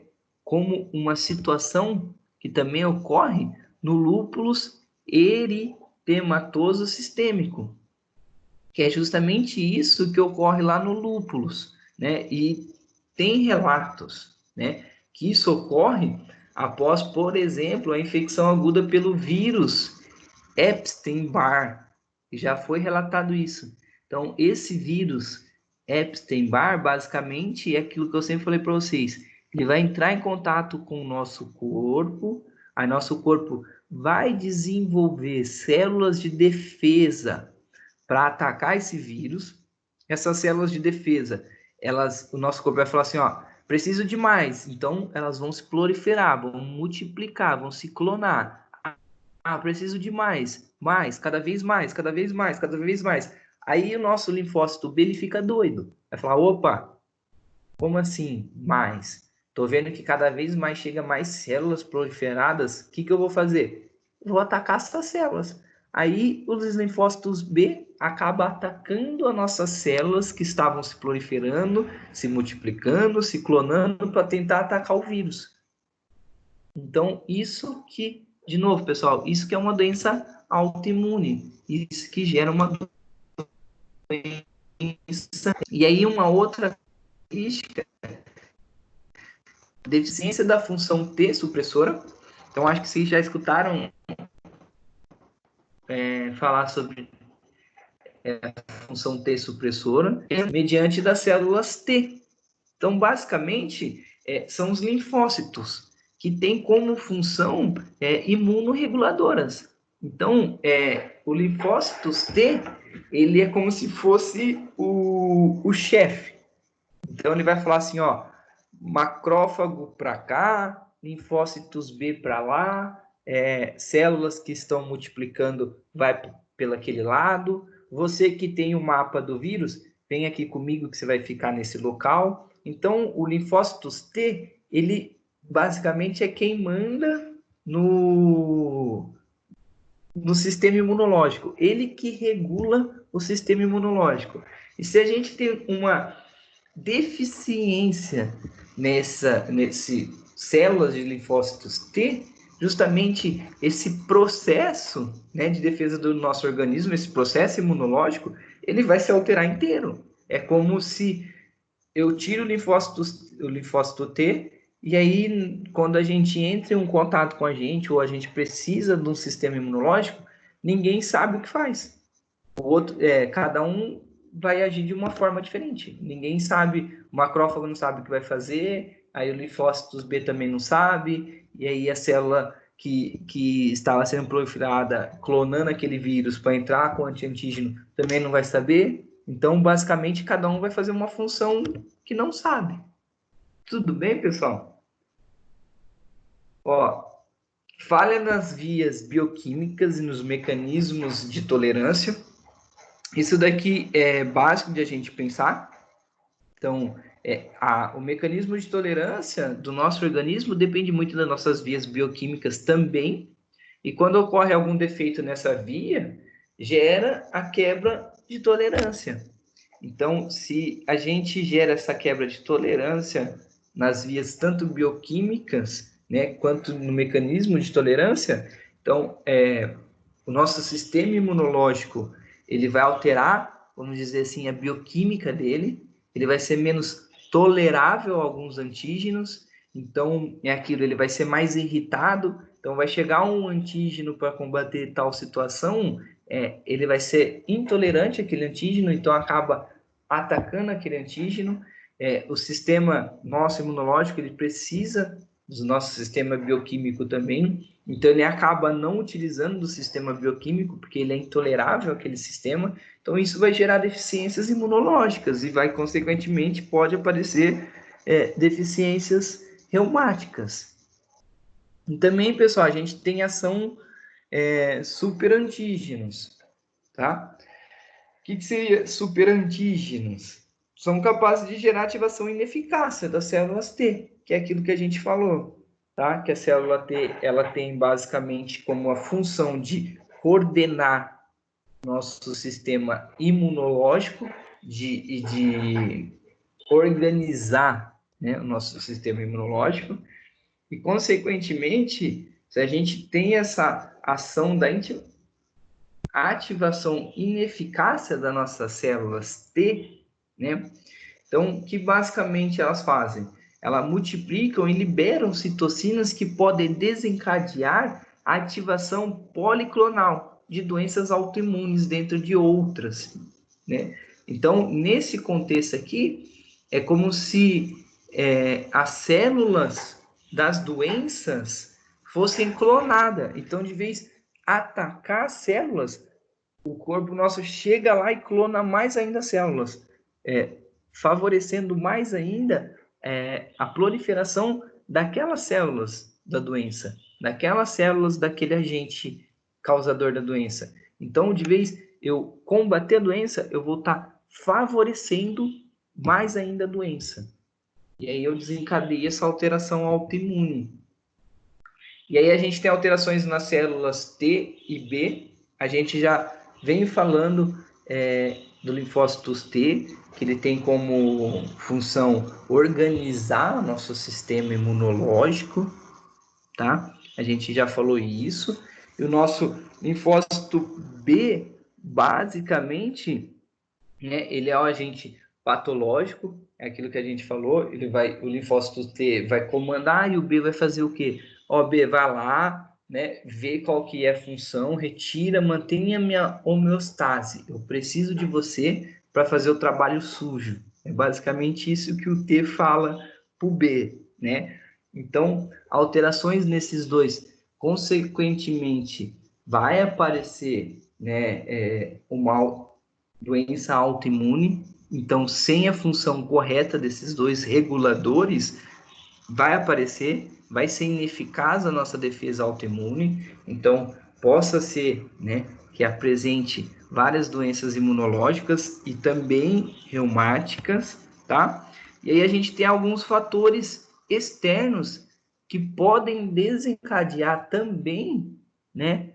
como uma situação que também ocorre no lúpulos eritematoso sistêmico, que é justamente isso que ocorre lá no lúpulos, né? E tem relatos, né, que isso ocorre após, por exemplo, a infecção aguda pelo vírus Epstein-Barr, já foi relatado isso. Então, esse vírus Epstein-Barr, basicamente, é aquilo que eu sempre falei para vocês. Ele vai entrar em contato com o nosso corpo, aí nosso corpo vai desenvolver células de defesa para atacar esse vírus. Essas células de defesa, o nosso corpo vai falar assim, ó, preciso de mais. Então, elas vão se proliferar, vão multiplicar, vão se clonar. Preciso de mais, cada vez mais, cada vez mais, cada vez mais. Aí o nosso linfócito B, ele fica doido. Vai falar, opa, como assim mais? Tô vendo que cada vez mais chega mais células proliferadas. O que eu vou fazer? Vou atacar essas células. Aí os linfócitos B acabam atacando as nossas células que estavam se proliferando, se multiplicando, se clonando para tentar atacar o vírus. Então, isso que, de novo, pessoal, isso que é uma doença autoimune. Isso que gera uma doença. E aí, uma outra característica, deficiência da função T supressora. Então, acho que vocês já escutaram falar sobre a função T supressora, mediante das células T. Então, basicamente, são os linfócitos, que têm como função imunorreguladoras. Então, o linfócito T, ele é como se fosse o chefe. Então, ele vai falar assim, ó, macrófago para cá, linfócitos B para lá, células que estão multiplicando vai pelo aquele lado. Você que tem o mapa do vírus, vem aqui comigo que você vai ficar nesse local. Então, o linfócito T, ele basicamente é quem manda no sistema imunológico. Ele que regula o sistema imunológico. E se a gente tem uma deficiência nesse células de linfócitos T, justamente esse processo, né, de defesa do nosso organismo, esse processo imunológico, ele vai se alterar inteiro. É como se eu tiro o linfócito T, e aí, quando a gente entra em um contato com a gente, ou a gente precisa de um sistema imunológico, ninguém sabe o que faz. O outro, cada um vai agir de uma forma diferente. Ninguém sabe, o macrófago não sabe o que vai fazer, aí o linfócito B também não sabe, e aí a célula que estava sendo proliferada, clonando aquele vírus para entrar com anti-antígeno, também não vai saber. Então, basicamente, cada um vai fazer uma função que não sabe. Tudo bem, pessoal? Ó, falha nas vias bioquímicas e nos mecanismos de tolerância. Isso daqui é básico de a gente pensar. Então, o mecanismo de tolerância do nosso organismo depende muito das nossas vias bioquímicas também. E quando ocorre algum defeito nessa via, gera a quebra de tolerância. Então, se a gente gera essa quebra de tolerância nas vias tanto bioquímicas, né, quanto no mecanismo de tolerância, então, o nosso sistema imunológico, ele vai alterar, vamos dizer assim, a bioquímica dele, ele vai ser menos tolerável a alguns antígenos, então, ele vai ser mais irritado, então vai chegar um antígeno para combater tal situação, ele vai ser intolerante àquele antígeno, então acaba atacando aquele antígeno. O sistema nosso imunológico, ele precisa do nosso sistema bioquímico também, então ele acaba não utilizando do sistema bioquímico, porque ele é intolerável àquele sistema, então isso vai gerar deficiências imunológicas e vai, consequentemente, pode aparecer deficiências reumáticas. E também, pessoal, a gente tem ação superantígenos, tá? O que seria superantígenos? São capazes de gerar ativação e ineficácia das células T, que é aquilo que a gente falou, tá? Que a célula T, ela tem basicamente como a função de coordenar nosso sistema imunológico, de organizar, né, o nosso sistema imunológico, e, consequentemente, se a gente tem essa ação da ativação e ineficácia das nossas células T, né? Então, o que basicamente elas fazem? Elas multiplicam e liberam citocinas que podem desencadear a ativação policlonal de doenças autoimunes dentro de outras, né? Então, nesse contexto aqui, é como se as células das doenças fossem clonadas. Então, de vez atacar as células, o corpo nosso chega lá e clona mais ainda as células, favorecendo mais ainda a proliferação daquelas células da doença, daquelas células daquele agente causador da doença. Então, de vez eu combater a doença, eu vou estar favorecendo mais ainda a doença. E aí eu desencadeio essa alteração autoimune. E aí a gente tem alterações nas células T e B. A gente já vem falando do linfócitos T, que ele tem como função organizar nosso sistema imunológico, tá? A gente já falou isso. E o nosso linfócito B, basicamente, né, ele é um agente patológico, é aquilo que a gente falou, o linfócito T vai comandar e o B vai fazer o quê? O B vai lá, né, vê qual que é a função, retira, mantenha a minha homeostase. Eu preciso de você para fazer o trabalho sujo. É basicamente isso que o T fala para o B, né? Então, alterações nesses dois, consequentemente, vai aparecer, né, uma doença autoimune. Então, sem a função correta desses dois reguladores, vai aparecer, vai ser ineficaz a nossa defesa autoimune. Então, possa ser, né, que apresente várias doenças imunológicas e também reumáticas, tá? E aí a gente tem alguns fatores externos que podem desencadear também, né,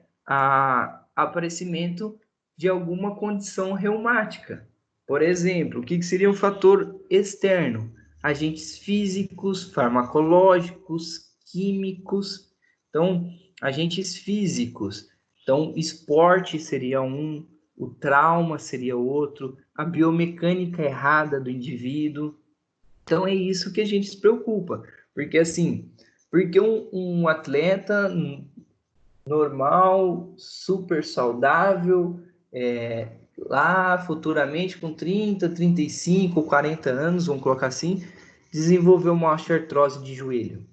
aparecimento de alguma condição reumática. Por exemplo, o que seria um fator externo? Agentes físicos, farmacológicos, químicos. Então, agentes físicos. Então, esporte seria um, o trauma seria outro, a biomecânica errada do indivíduo. Então, é isso que a gente se preocupa. Porque, assim, porque um atleta normal, super saudável, lá futuramente com 30, 35, 40 anos, vamos colocar assim, desenvolveu uma osteoartrose de joelho.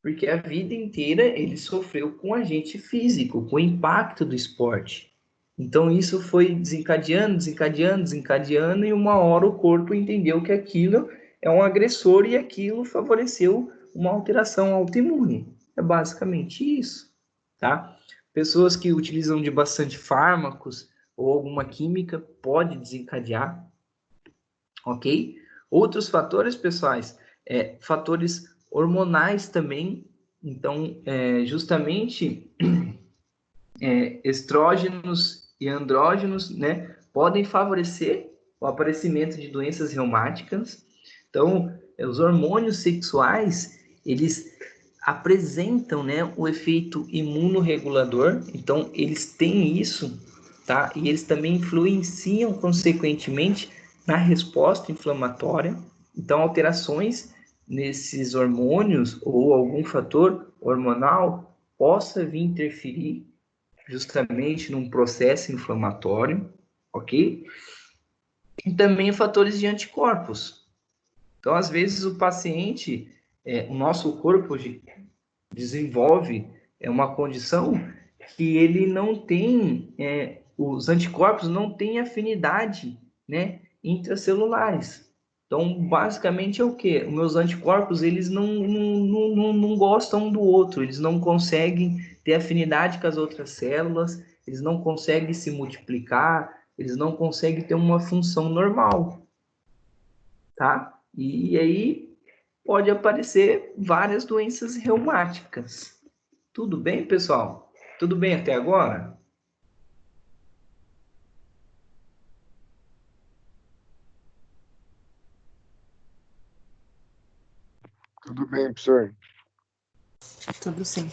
Porque a vida inteira ele sofreu com agente físico, com o impacto do esporte. Então isso foi desencadeando, e uma hora o corpo entendeu que aquilo é um agressor e aquilo favoreceu uma alteração autoimune. É basicamente isso, tá? Pessoas que utilizam de bastante fármacos ou alguma química pode desencadear, ok? Outros fatores, pessoais, fatores hormonais também. Então, justamente, estrógenos e andrógenos, né, podem favorecer o aparecimento de doenças reumáticas. Então, os hormônios sexuais, eles apresentam, né, o efeito imunorregulador. Então, eles têm isso, tá? E eles também influenciam, consequentemente, na resposta inflamatória. Então, alterações nesses hormônios ou algum fator hormonal possa vir E também fatores de anticorpos. Então, às vezes, o paciente, o nosso corpo desenvolve uma condição que ele não tem, os anticorpos não têm afinidade, né, intracelulares. Então, basicamente é o quê? Os meus anticorpos, eles não gostam um do outro, eles não conseguem ter afinidade com as outras células, eles não conseguem se multiplicar, eles não conseguem ter uma função normal, tá? E aí pode aparecer várias doenças reumáticas. Tudo bem, pessoal? Tudo bem até agora? Tudo bem, professor? Tudo sim.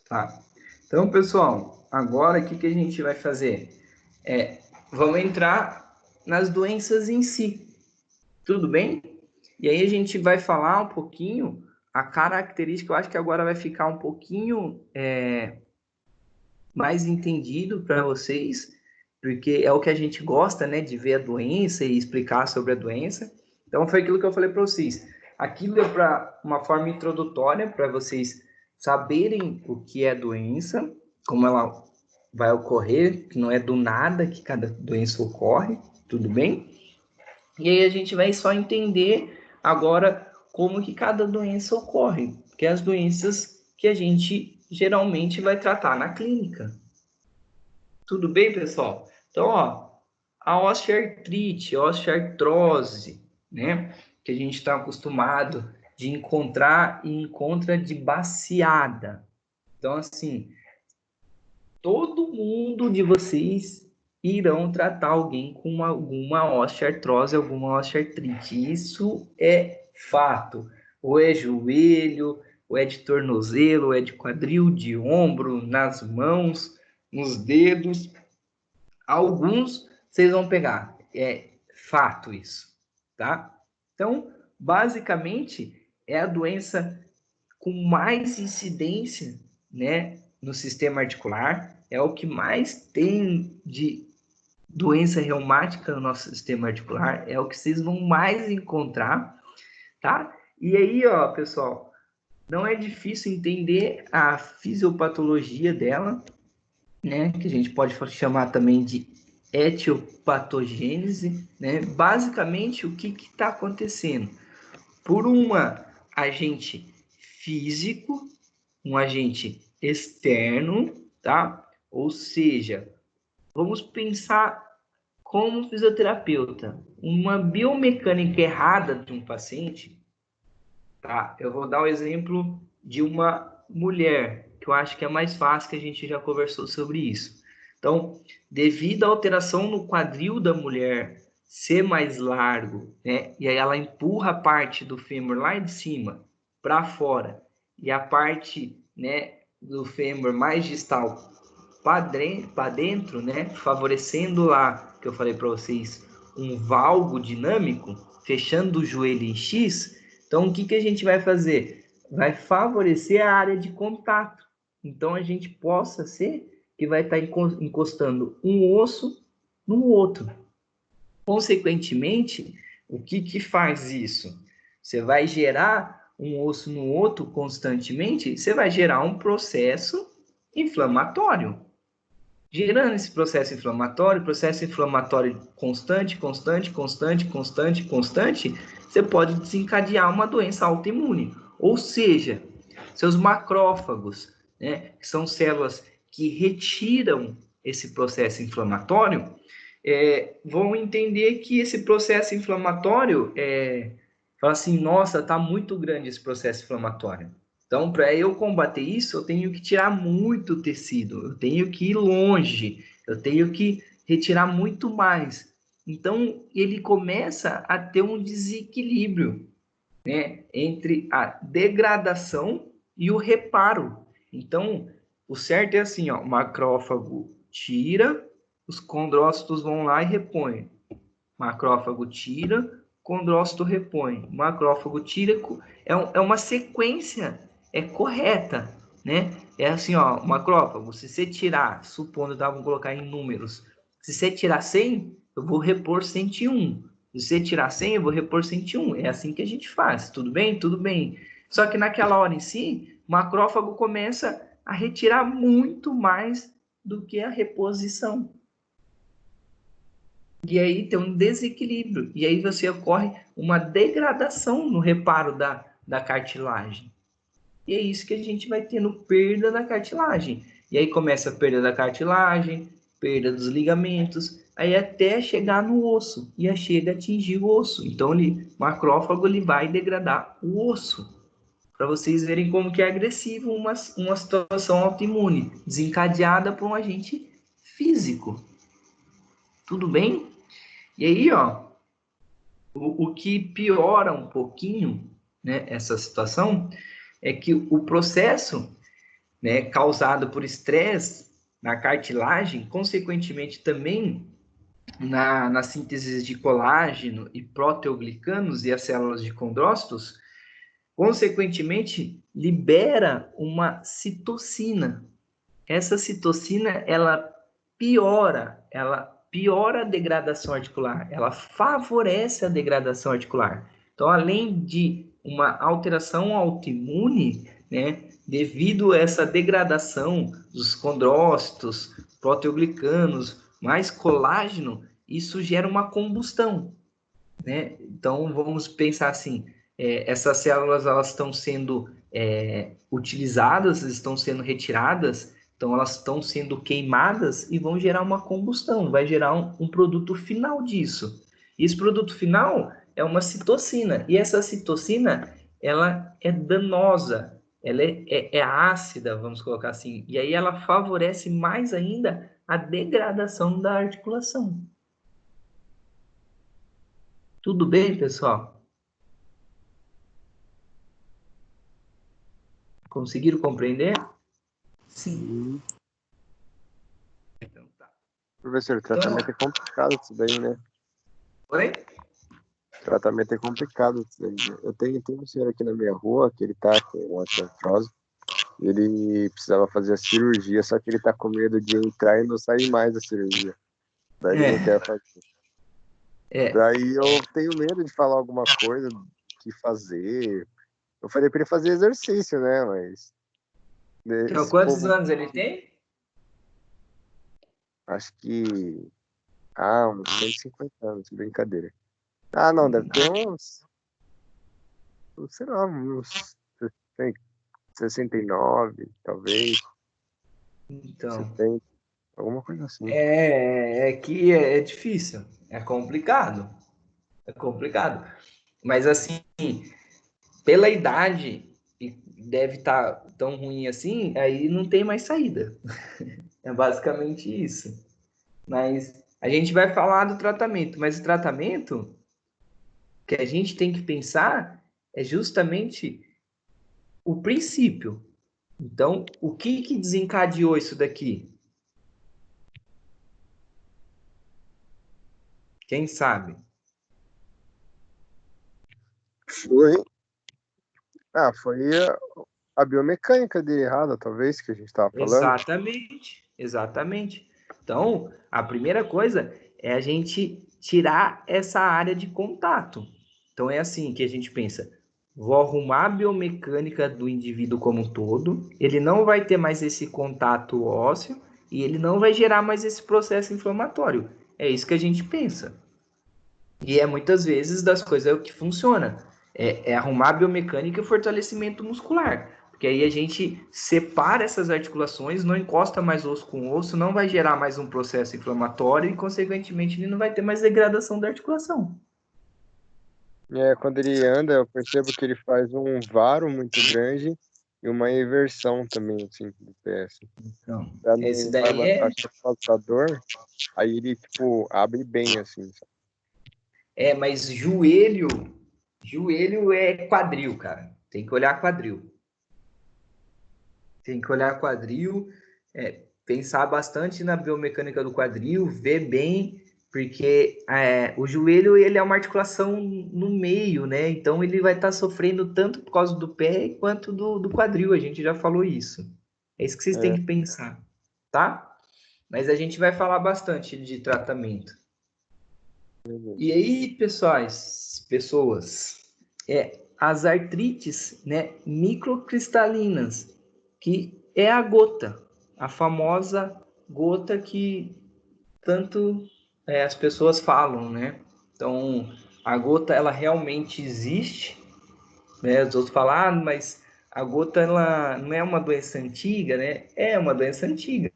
Tá. Então, pessoal, agora o que a gente vai fazer? Vamos entrar nas doenças em si. Tudo bem? E aí a gente vai falar um pouquinho a característica, eu acho que agora vai ficar um pouquinho mais entendido para vocês, porque é o que a gente gosta, né, de ver a doença e explicar sobre a doença. Então, foi aquilo que eu falei para vocês. Aquilo é para uma forma introdutória, para vocês saberem o que é doença, como ela vai ocorrer, que não é do nada que cada doença ocorre, tudo bem? E aí a gente vai só entender agora como que cada doença ocorre, que é as doenças que a gente geralmente vai tratar na clínica. Tudo bem, pessoal? Então, ó, a osteoartrite, a osteoartrose, né, que a gente está acostumado de encontrar e encontra de baseada. Então, assim, todo mundo de vocês irão tratar alguém com alguma osteoartrose, alguma osteoartrite. Isso é fato. Ou é joelho, ou é de tornozelo, ou é de quadril, de ombro, nas mãos, nos dedos. Alguns vocês vão pegar. É fato isso, tá? Então, basicamente, é a doença com mais incidência, né, no sistema articular, é o que mais tem de doença reumática no nosso sistema articular, é o que vocês vão mais encontrar, tá? E aí, ó, pessoal, não é difícil entender a fisiopatologia dela, né, que a gente pode chamar também de etiopatogênese, né? Basicamente, o que está acontecendo? Por um agente físico, um agente externo, tá? Ou seja, vamos pensar como fisioterapeuta, uma biomecânica errada de um paciente, tá? Eu vou dar o exemplo de uma mulher, que eu acho que é mais fácil, que a gente já conversou sobre isso. Então, devido à alteração no quadril da mulher ser mais largo, né? E aí ela empurra a parte do fêmur lá de cima para fora e a parte, né, do fêmur mais distal para dentro, né, favorecendo lá, que eu falei para vocês, um valgo dinâmico, fechando o joelho em X. Então, o que a gente vai fazer? Vai favorecer a área de contato. Então, a gente possa ser que vai estar encostando um osso no outro. Consequentemente, o que faz isso? Você vai gerar um osso no outro constantemente, você vai gerar um processo inflamatório. Gerando esse processo inflamatório constante, você pode desencadear uma doença autoimune. Ou seja, seus macrófagos, né, que são células que retiram esse processo inflamatório, vão entender que esse processo inflamatório fala assim, nossa, está muito grande esse processo inflamatório. Então, para eu combater isso, eu tenho que tirar muito tecido, eu tenho que ir longe, eu tenho que retirar muito mais. Então, ele começa a ter um desequilíbrio, né, entre a degradação e o reparo. Então, o certo é assim, ó, o macrófago tira, os condrócitos vão lá e repõem. Macrófago tira, condrócito repõe. Macrófago tira, é uma sequência correta, né? É assim, ó, macrófago, se você tirar, supondo, tá, vamos colocar em números, se você tirar 100, eu vou repor 101. Se você tirar 100, eu vou repor 101. É assim que a gente faz, tudo bem? Tudo bem. Só que naquela hora em si, o macrófago começa a retirar muito mais do que a reposição. E aí tem um desequilíbrio. E aí você ocorre uma degradação no reparo da cartilagem. E é isso que a gente vai tendo perda da cartilagem. E aí começa a perda da cartilagem, perda dos ligamentos, aí até chegar no osso. E aí chega a atingir o osso. Então, o macrófago ele vai degradar o osso. Para vocês verem como que é agressivo uma situação autoimune, desencadeada por um agente físico. Tudo bem? E aí, ó, o que piora um pouquinho, né, essa situação é que o processo, né, causado por estresse na cartilagem, consequentemente também na síntese de colágeno e proteoglicanos e as células de condrócitos, consequentemente libera uma citocina. Essa citocina, ela piora a degradação articular, ela favorece a degradação articular. Então, além de uma alteração autoimune, né, devido a essa degradação dos condrócitos, proteoglicanos, mais colágeno, isso gera uma combustão, né? Então, vamos pensar assim, essas células elas estão sendo utilizadas, estão sendo retiradas, então elas estão sendo queimadas e vão gerar uma combustão, vai gerar um produto final disso. E esse produto final é uma citocina, e essa citocina, ela é danosa, ela é ácida, vamos colocar assim, e aí ela favorece mais ainda a degradação da articulação. Tudo bem, pessoal? Conseguiram compreender? Sim. Então tá. Professor, o tratamento é complicado isso daí, né? Oi? O tratamento é complicado isso daí, né? Eu tenho um senhor aqui na minha rua que ele tá com osteoartrose. Ele precisava fazer a cirurgia, só que ele tá com medo de entrar e não sair mais da cirurgia. Daí ele não quer fazer. Daí eu tenho medo de falar alguma coisa que fazer. Eu falei pra ele fazer exercício, né? Mas. Então, quantos anos ele tem? Acho que. Uns 150 anos, brincadeira. Não, deve ter uns. Sei lá, uns 69, talvez. Então. 70, alguma coisa assim. Que é difícil, é complicado. É complicado. Mas assim, pela idade, e deve estar tão ruim assim, aí não tem mais saída. É basicamente isso. Mas a gente vai falar do tratamento, mas o tratamento que a gente tem que pensar é justamente o princípio. Então, o que desencadeou isso daqui? Quem sabe? Foi a biomecânica dele errada, talvez, que a gente estava falando. Exatamente. Então, a primeira coisa é a gente tirar essa área de contato. Então, é assim que a gente pensa. Vou arrumar a biomecânica do indivíduo como um todo, ele não vai ter mais esse contato ósseo e ele não vai gerar mais esse processo inflamatório. É isso que a gente pensa. E é muitas vezes das coisas que funciona. É arrumar a biomecânica e o fortalecimento muscular. Porque aí a gente separa essas articulações, não encosta mais osso com osso, não vai gerar mais um processo inflamatório e, consequentemente, ele não vai ter mais degradação da articulação. Quando ele anda, eu percebo que ele faz um varo muito grande e uma inversão também, assim, do pé. Assim. Então, Pra não esse daí causar dor, aí ele, tipo, abre bem, assim. Sabe? Mas joelho é quadril, cara. Tem que olhar quadril. Pensar bastante na biomecânica do quadril, ver bem, porque o joelho ele é uma articulação no meio, né? Então ele vai estar sofrendo tanto por causa do pé quanto do quadril. A gente já falou isso. É isso que vocês têm que pensar, tá? Mas a gente vai falar bastante de tratamento. E aí, pessoas, as artrites, né, microcristalinas, que é a gota, a famosa gota que tanto as pessoas falam, né? Então, a gota, ela realmente existe, né? Os outros falam, mas a gota, ela não é uma doença antiga, né? É uma doença antiga,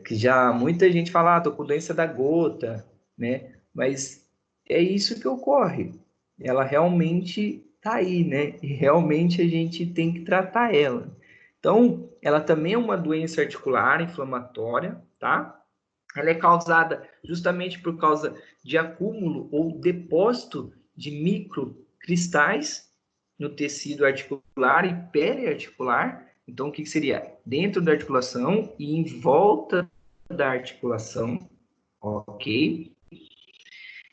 que já muita gente fala, tô com doença da gota, né? Mas é isso que ocorre. Ela realmente tá aí, né? E realmente a gente tem que tratar ela. Então, ela também é uma doença articular inflamatória, tá? Ela é causada justamente por causa de acúmulo ou depósito de microcristais no tecido articular e periarticular. Então, o que seria? Dentro da articulação e em volta da articulação, ok?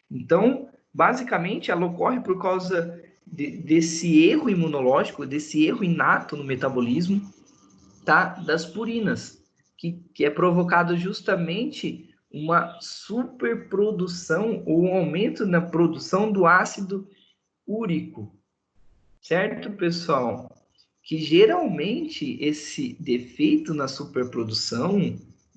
Então, basicamente, ela ocorre por causa desse erro imunológico, desse erro inato no metabolismo, tá? Das purinas, que é provocado justamente uma superprodução ou um aumento na produção do ácido úrico, certo, pessoal? Que geralmente esse defeito na superprodução,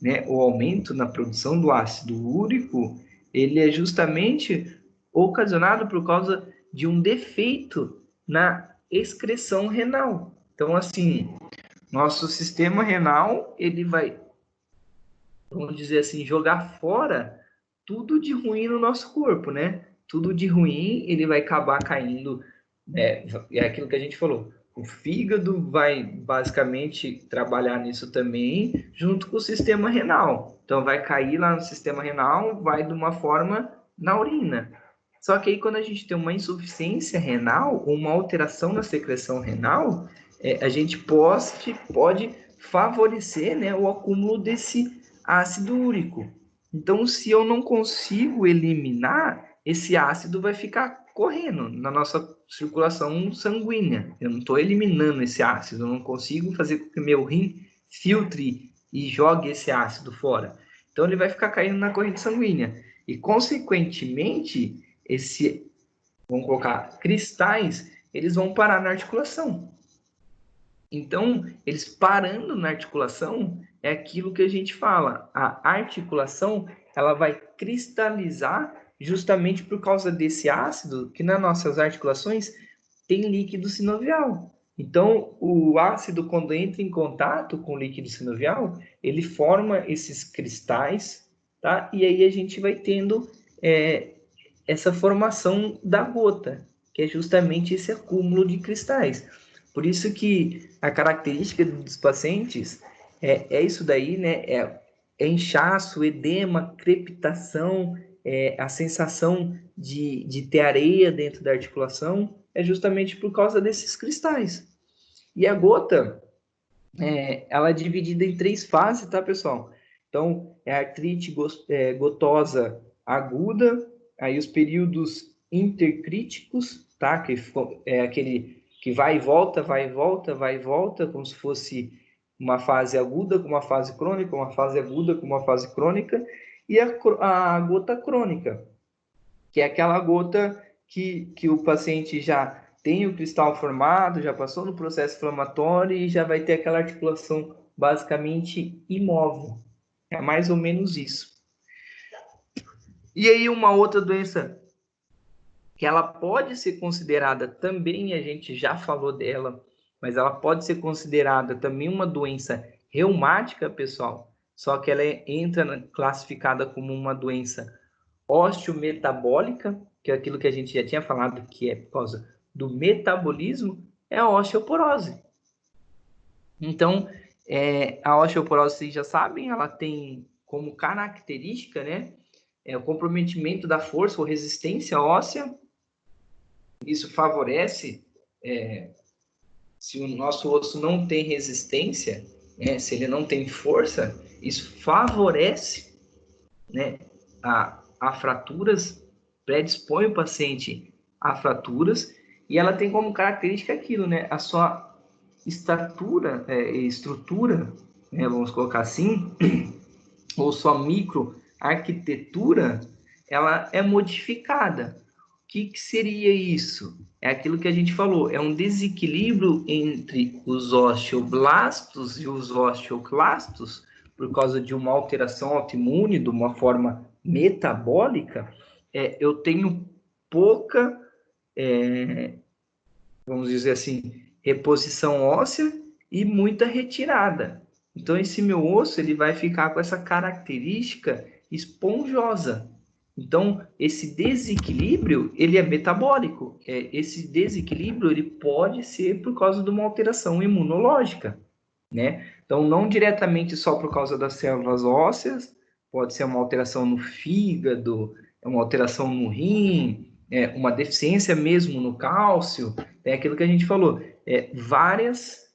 né, o aumento na produção do ácido úrico, ele é justamente ocasionado por causa de um defeito na excreção renal. Então, assim, nosso sistema renal, ele vai, vamos dizer assim, jogar fora tudo de ruim no nosso corpo, né? Tudo de ruim, ele vai acabar caindo, é aquilo que a gente falou. O fígado vai basicamente trabalhar nisso também, junto com o sistema renal. Então, vai cair lá no sistema renal, vai de uma forma na urina. Só que aí, quando a gente tem uma insuficiência renal, ou uma alteração na secreção renal, a gente pode favorecer, né, o acúmulo desse ácido úrico. Então, se eu não consigo eliminar, esse ácido vai ficar correndo na nossa circulação sanguínea. Eu não estou eliminando esse ácido, eu não consigo fazer com que meu rim filtre e jogue esse ácido fora. Então, ele vai ficar caindo na corrente sanguínea. E, consequentemente, vamos colocar, cristais, eles vão parar na articulação. Então, eles parando na articulação, é aquilo que a gente fala. A articulação, ela vai cristalizar justamente por causa desse ácido que nas nossas articulações tem líquido sinovial. Então, o ácido, quando entra em contato com o líquido sinovial, ele forma esses cristais, tá? E aí a gente vai tendo essa formação da gota, que é justamente esse acúmulo de cristais. Por isso que a característica dos pacientes é isso daí, né? É inchaço, edema, crepitação, a sensação de ter areia dentro da articulação, é justamente por causa desses cristais. E a gota, ela é dividida em 3 fases, tá, pessoal? Então, é a artrite gotosa aguda, aí os períodos intercríticos, tá? Que é aquele que vai e volta, vai e volta, vai e volta, como se fosse uma fase aguda com uma fase crônica, uma fase aguda com uma fase crônica, e a gota crônica, que é aquela gota que o paciente já tem o cristal formado, já passou no processo inflamatório e já vai ter aquela articulação basicamente imóvel. É mais ou menos isso. E aí uma outra doença que ela pode ser considerada também, a gente já falou dela, mas ela pode ser considerada também uma doença reumática, pessoal, só que ela entra classificada como uma doença osteometabólica, que é aquilo que a gente já tinha falado, que é por causa do metabolismo, é a osteoporose. Então, a osteoporose, vocês já sabem, ela tem como característica, né, o comprometimento da força ou resistência óssea. Isso favorece, se o nosso osso não tem resistência, né, se ele não tem força, isso favorece, né, a fraturas, predispõe o paciente a fraturas, e ela tem como característica aquilo, né, a sua estrutura, né, vamos colocar assim, ou sua microarquitetura, ela é modificada. O que seria isso? É aquilo que a gente falou, é um desequilíbrio entre os osteoblastos e os osteoclastos, por causa de uma alteração autoimune, de uma forma metabólica. Eu tenho pouca, vamos dizer assim, reposição óssea e muita retirada. Então, esse meu osso ele vai ficar com essa característica esponjosa. Então, esse desequilíbrio, ele é metabólico. Esse desequilíbrio, ele pode ser por causa de uma alteração imunológica, né? Então, não diretamente só por causa das células ósseas, pode ser uma alteração no fígado, uma alteração no rim, uma deficiência mesmo no cálcio, é aquilo que a gente falou, vários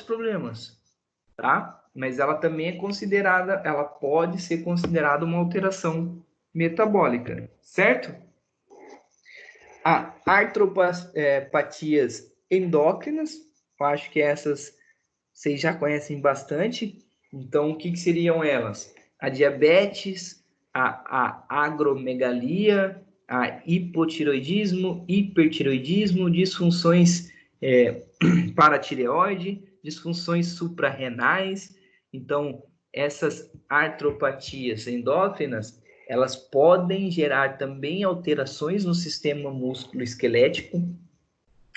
problemas, tá? Mas ela também é considerada, ela pode ser considerada uma alteração metabólica, certo? Artropatias endócrinas, eu acho que essas vocês já conhecem bastante. Então, o que seriam elas? A diabetes, a agromegalia, a hipotiroidismo, hipertiroidismo, disfunções paratireoide, disfunções suprarrenais. Então, essas artropatias endócrinas, elas podem gerar também alterações no sistema músculo-esquelético.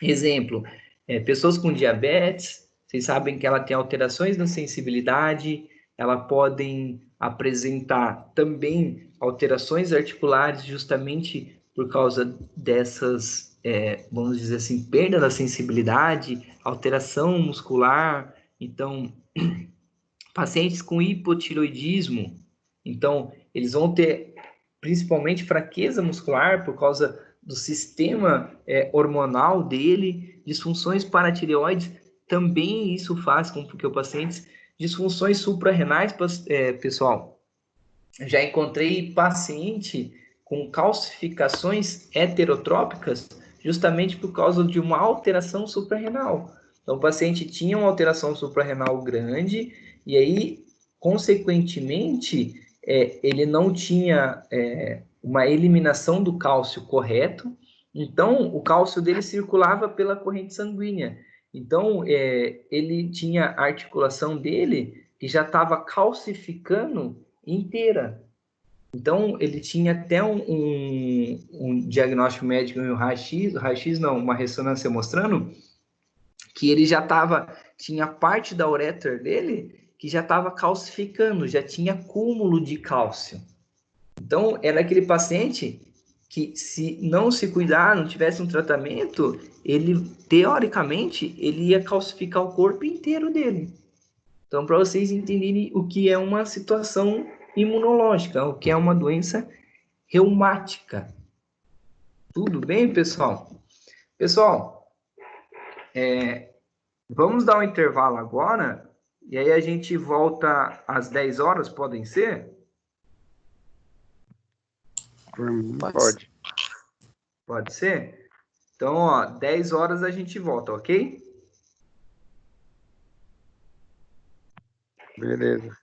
Exemplo, pessoas com diabetes, vocês sabem que ela tem alterações na sensibilidade, ela podem apresentar também alterações articulares justamente por causa dessas, vamos dizer assim, perda da sensibilidade, alteração muscular. Então, pacientes com hipotiroidismo, então, eles vão ter principalmente fraqueza muscular por causa do sistema hormonal dele, disfunções paratireoides, também isso faz com que o paciente, disfunções suprarrenais, pessoal, já encontrei paciente com calcificações heterotrópicas justamente por causa de uma alteração suprarrenal. Então, o paciente tinha uma alteração suprarrenal grande e aí, consequentemente, ele não tinha uma eliminação do cálcio correto, então o cálcio dele circulava pela corrente sanguínea. Então, ele tinha a articulação dele que já estava calcificando inteira. Então, ele tinha até um diagnóstico médico em um raio-x não, uma ressonância mostrando que ele já tinha parte da uretra dele que já estava calcificando, já tinha acúmulo de cálcio. Então, era aquele paciente que, se não se cuidar, não tivesse um tratamento, ele, teoricamente, ele ia calcificar o corpo inteiro dele. Então, para vocês entenderem o que é uma situação imunológica, o que é uma doença reumática. Tudo bem, pessoal? Pessoal, vamos dar um intervalo agora, e aí a gente volta às 10 horas, podem ser? Pode. Pode ser? Então, ó, 10 horas a gente volta, ok? Beleza.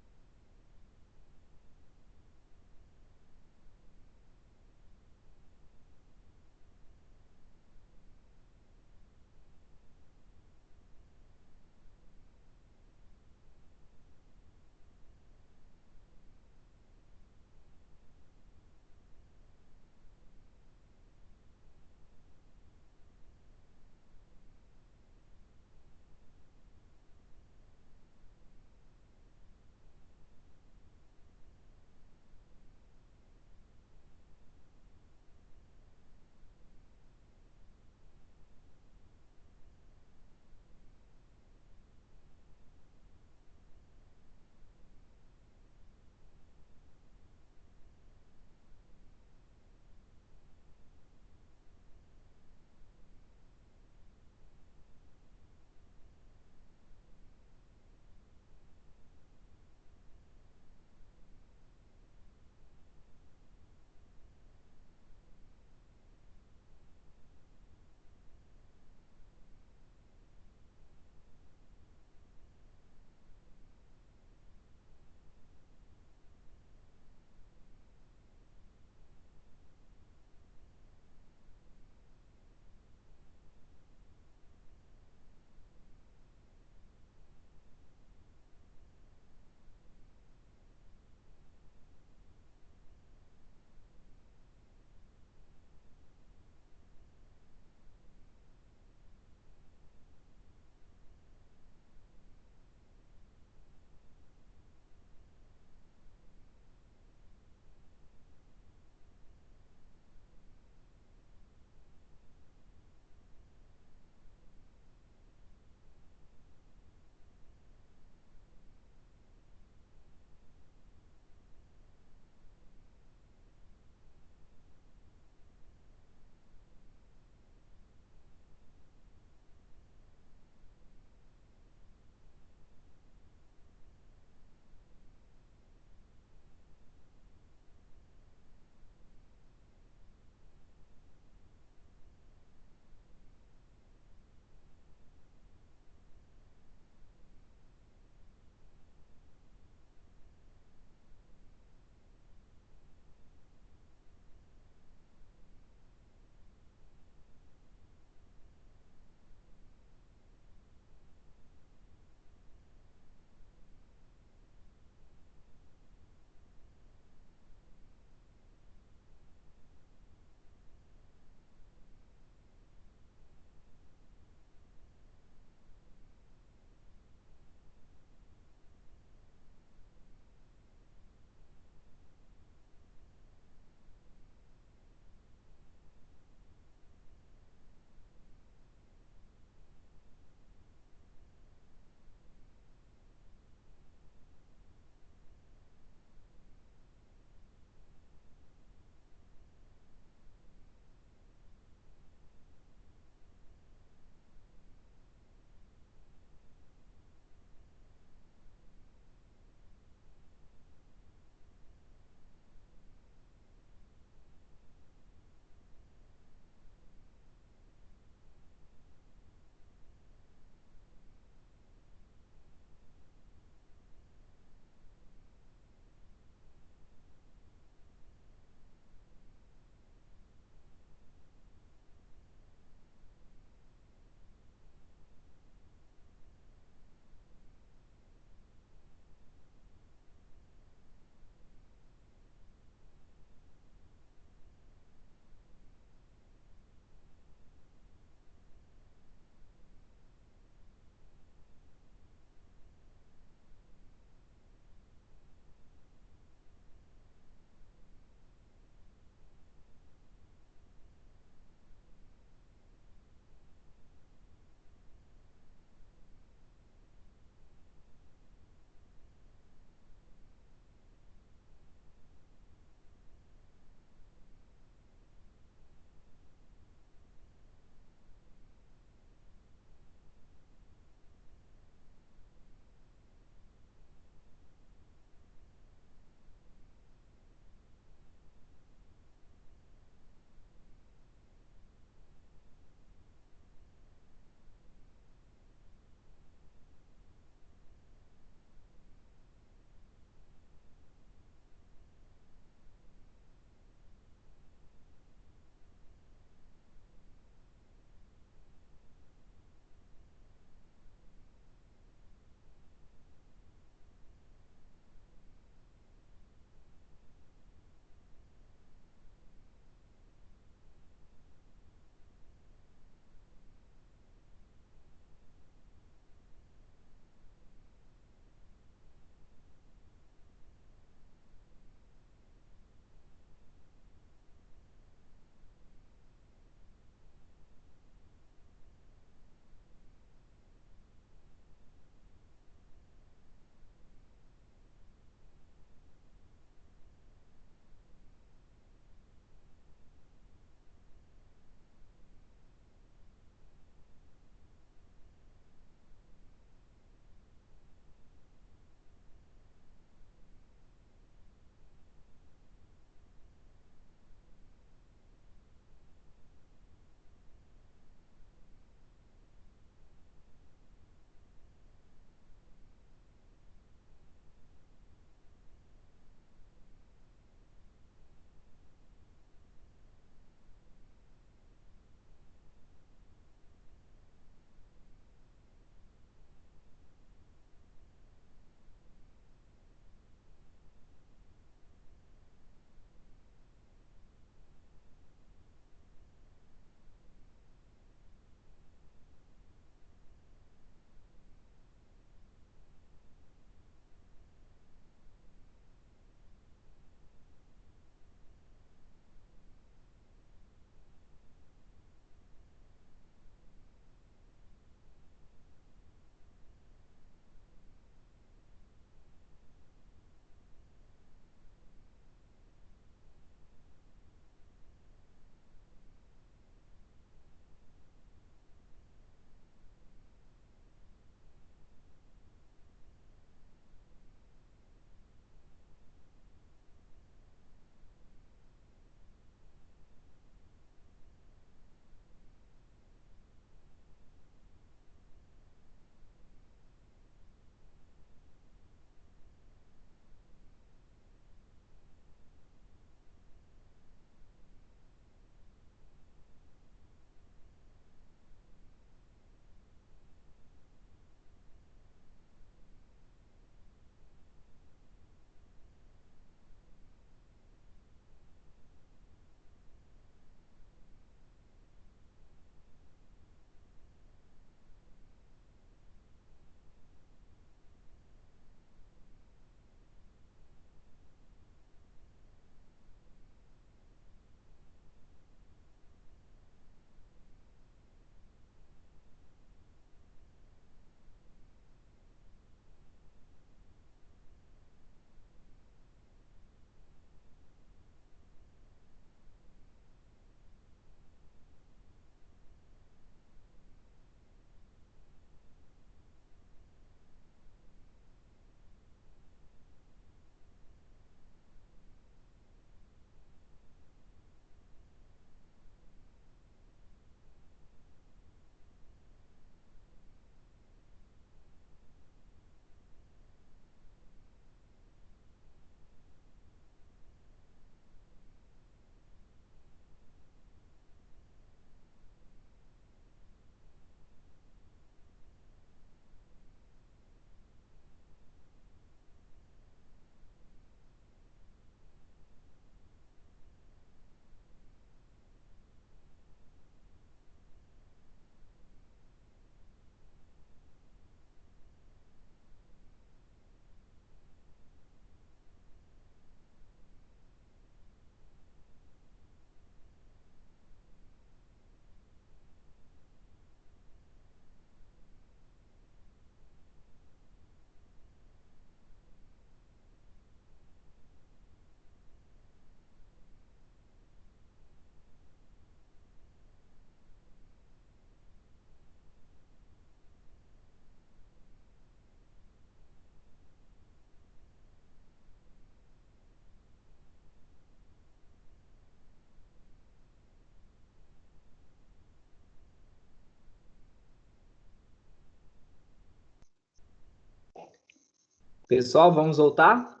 Pessoal, vamos voltar?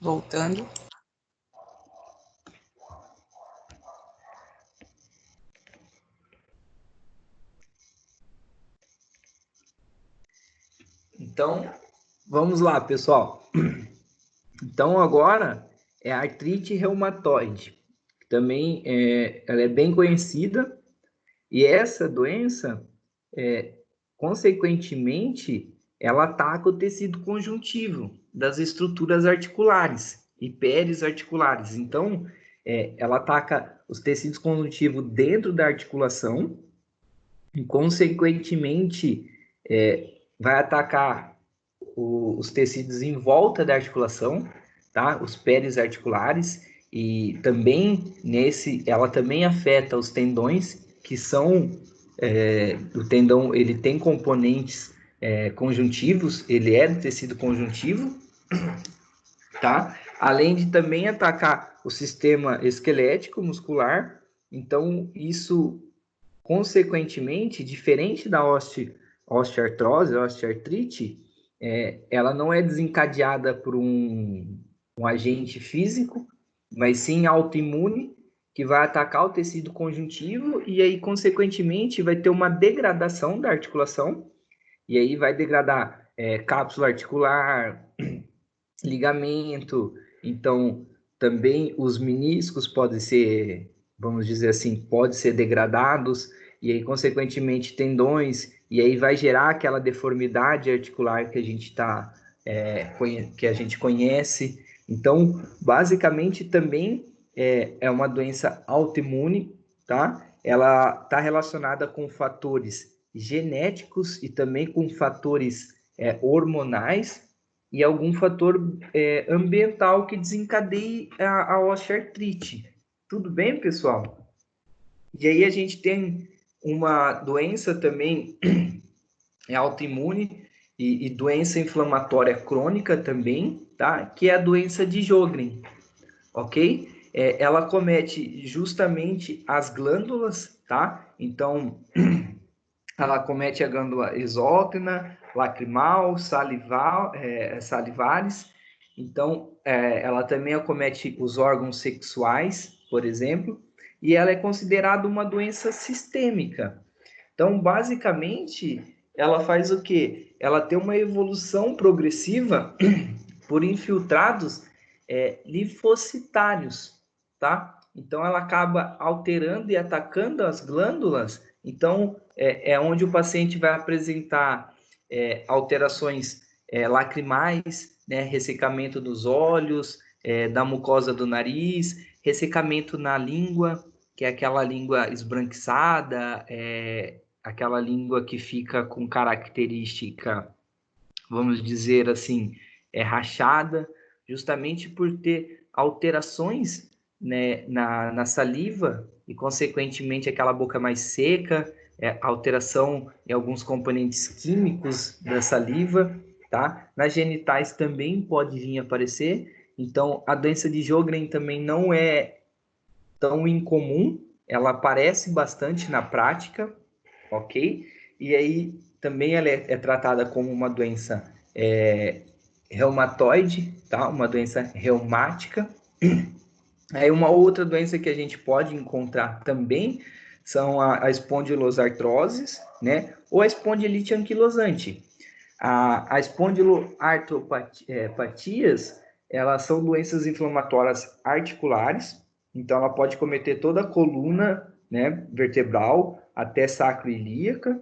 Voltando. Então, vamos lá, pessoal. Então, agora é a artrite reumatoide. Também ela é bem conhecida. E essa doença, consequentemente, ela ataca o tecido conjuntivo das estruturas articulares e perisarticulares. Então, ela ataca os tecidos conjuntivos dentro da articulação e, consequentemente, vai atacar os tecidos em volta da articulação, tá? Os perisarticulares, e também ela também afeta os tendões, que são, o tendão, ele tem componentes conjuntivos, ele é do tecido conjuntivo, tá? Além de também atacar o sistema esquelético muscular, então isso, consequentemente, diferente da osteoartrose, osteoartrite, ela não é desencadeada por um agente físico, mas sim autoimune, que vai atacar o tecido conjuntivo e aí, consequentemente, vai ter uma degradação da articulação, e aí vai degradar cápsula articular, ligamento, então também os meniscos podem ser, vamos dizer assim, podem ser degradados, e aí, consequentemente, tendões, e aí vai gerar aquela deformidade articular que a gente que a gente conhece. Então, basicamente, também é uma doença autoimune, tá? Ela está relacionada com fatores genéticos e também com fatores hormonais, e algum fator ambiental que desencadeie a osteoartrite. Tudo bem, pessoal? E aí a gente tem uma doença também autoimune e doença inflamatória crônica também, tá? Que é a doença de Sjögren, ok? Ela comete justamente as glândulas, tá? Então, ela comete a glândula exócrina, lacrimal, salivares. Então, ela também acomete os órgãos sexuais, por exemplo, e ela é considerada uma doença sistêmica. Então, basicamente, ela faz o quê? Ela tem uma evolução progressiva por infiltrados linfocitários, tá? Então, ela acaba alterando e atacando as glândulas. Então, é onde o paciente vai apresentar alterações lacrimais, né? Ressecamento dos olhos, da mucosa do nariz, ressecamento na língua, que é aquela língua esbranquiçada, aquela língua que fica com característica, vamos dizer assim, rachada, justamente por ter alterações, né, na saliva e, consequentemente, aquela boca mais seca, alteração em alguns componentes químicos da saliva, tá? Nas genitais também pode vir a aparecer. Então, a doença de Sjögren também não é tão incomum, ela aparece bastante na prática, ok? E aí também ela é tratada como uma doença reumatoide, tá? Uma doença reumática. Aí uma outra doença que a gente pode encontrar também são a espondilosartroses, né? Ou a espondilite anquilosante. A espondiloartropatias, elas são doenças inflamatórias articulares, então ela pode cometer toda a coluna, né, vertebral até sacroiliaca.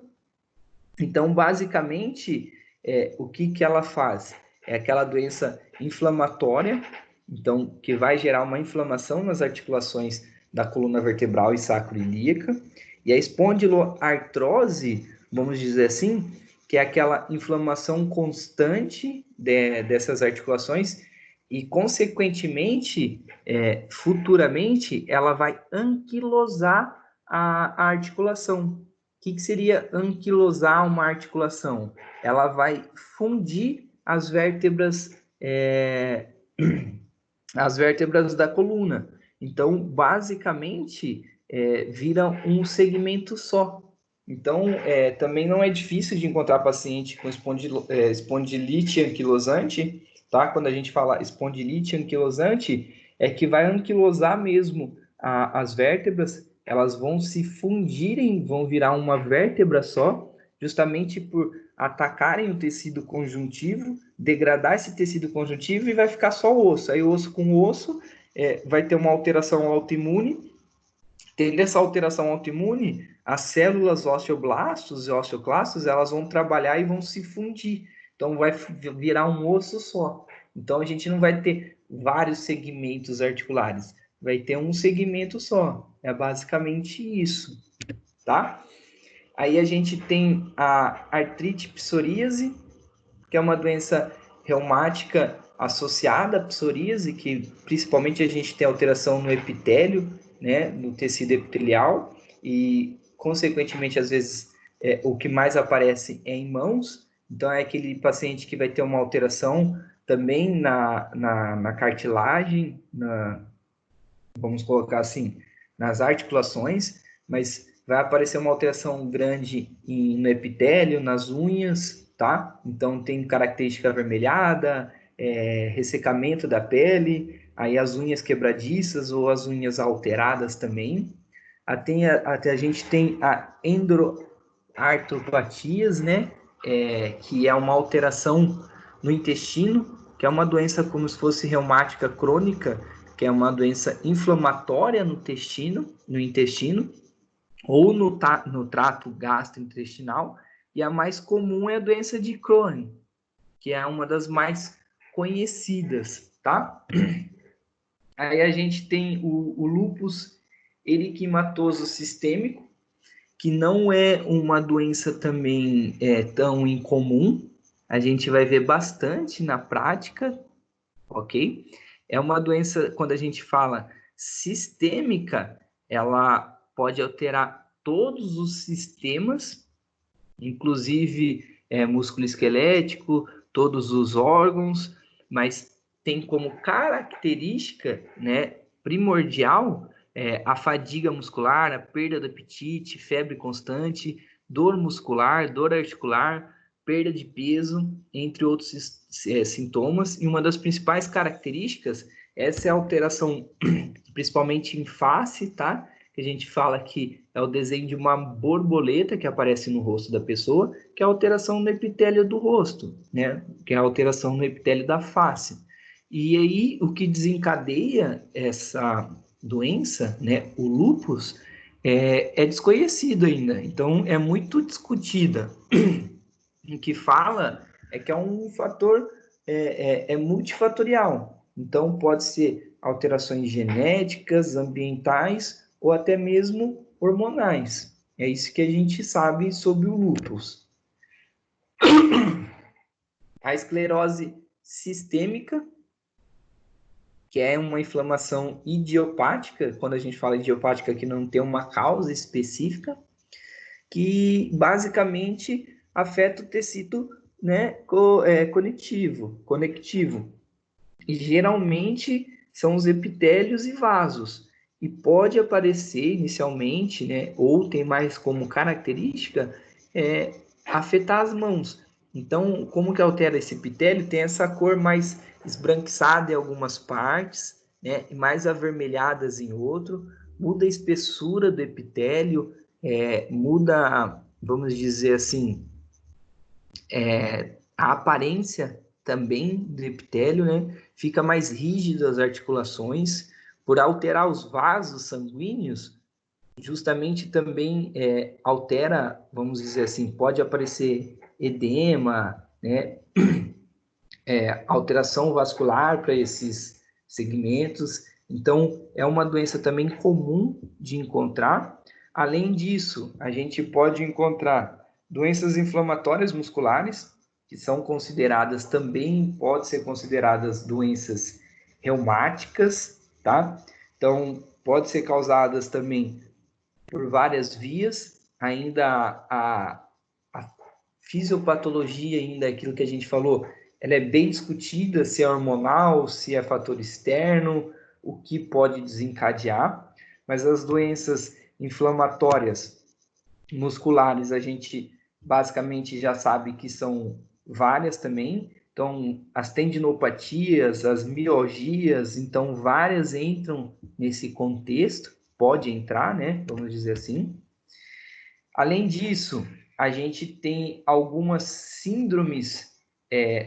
Então, basicamente, o que ela faz? É aquela doença inflamatória, então, que vai gerar uma inflamação nas articulações da coluna vertebral e sacroiliaca. E a espondiloartrose, vamos dizer assim, que é aquela inflamação constante dessas articulações e, consequentemente, futuramente, ela vai anquilosar a articulação. O que seria anquilosar uma articulação? Ela vai fundir as vértebras da coluna. Então, basicamente, vira um segmento só. Então, também não é difícil de encontrar paciente com espondilite anquilosante, tá? Quando a gente fala espondilite anquilosante, é que vai anquilosar mesmo as vértebras, elas vão se fundirem, vão virar uma vértebra só, justamente por atacarem o tecido conjuntivo, degradar esse tecido conjuntivo e vai ficar só o osso. Aí osso com osso vai ter uma alteração autoimune. Tendo essa alteração autoimune, as células osteoblastos e osteoclastos, elas vão trabalhar e vão se fundir. Então, vai virar um osso só. Então, a gente não vai ter vários segmentos articulares. Vai ter um segmento só. É basicamente isso, tá? Aí a gente tem a artrite psoríase, que é uma doença reumática associada à psoríase, que principalmente a gente tem alteração no epitélio, né, no tecido epitelial, e consequentemente, às vezes, o que mais aparece é em mãos. Então, é aquele paciente que vai ter uma alteração também na cartilagem, vamos colocar assim, nas articulações, mas vai aparecer uma alteração grande no epitélio, nas unhas, tá? Então tem característica avermelhada, ressecamento da pele, aí as unhas quebradiças ou as unhas alteradas também. Até a gente tem a endroartropatias, né? Que é uma alteração no intestino, que é uma doença como se fosse reumática crônica, que é uma doença inflamatória no intestino ou no trato gastrointestinal, e a mais comum é a doença de Crohn, que é uma das mais conhecidas, tá? Aí a gente tem o lúpus eritematoso sistêmico, que não é uma doença também tão incomum, a gente vai ver bastante na prática, ok? É uma doença, quando a gente fala sistêmica, ela pode alterar todos os sistemas, inclusive músculo esquelético, todos os órgãos, mas tem como característica, né, primordial a fadiga muscular, a perda do apetite, febre constante, dor muscular, dor articular, perda de peso, entre outros sintomas. E uma das principais características, essa é a alteração, principalmente em face, tá? Que a gente fala que é o desenho de uma borboleta que aparece no rosto da pessoa, que é a alteração no epitélio do rosto, né? Que é a alteração no epitélio da face. E aí, o que desencadeia essa doença, né, o lúpus, é desconhecido ainda. Então, é muito discutida. O que fala é que é um fator multifatorial. Então, pode ser alterações genéticas, ambientais ou até mesmo hormonais. É isso que a gente sabe sobre o lúpus. A esclerose sistêmica, que é uma inflamação idiopática, quando a gente fala idiopática, que não tem uma causa específica, que basicamente afeta o tecido, né, conectivo. E geralmente são os epitélios e vasos. E pode aparecer inicialmente, né, ou tem mais como característica, afetar as mãos. Então, como que altera esse epitélio? Tem essa cor mais esbranquiçada em algumas partes, né, mais avermelhadas em outro, muda a espessura do epitélio, muda, vamos dizer assim, a aparência também do epitélio, né? Fica mais rígido as articulações, por alterar os vasos sanguíneos, justamente também altera, vamos dizer assim, pode aparecer edema, né? Alteração vascular para esses segmentos. Então, é uma doença também comum de encontrar. Além disso, a gente pode encontrar doenças inflamatórias musculares, que são consideradas também, pode ser consideradas doenças reumáticas, tá? Então, pode ser causadas também por várias vias, ainda a fisiopatologia, ainda aquilo que a gente falou, ela é bem discutida, se é hormonal, se é fator externo, o que pode desencadear, mas as doenças inflamatórias musculares a gente basicamente já sabe que são várias também. Então, as tendinopatias, as mialgias, então várias entram nesse contexto, pode entrar, né? Vamos dizer assim. Além disso, a gente tem algumas síndromes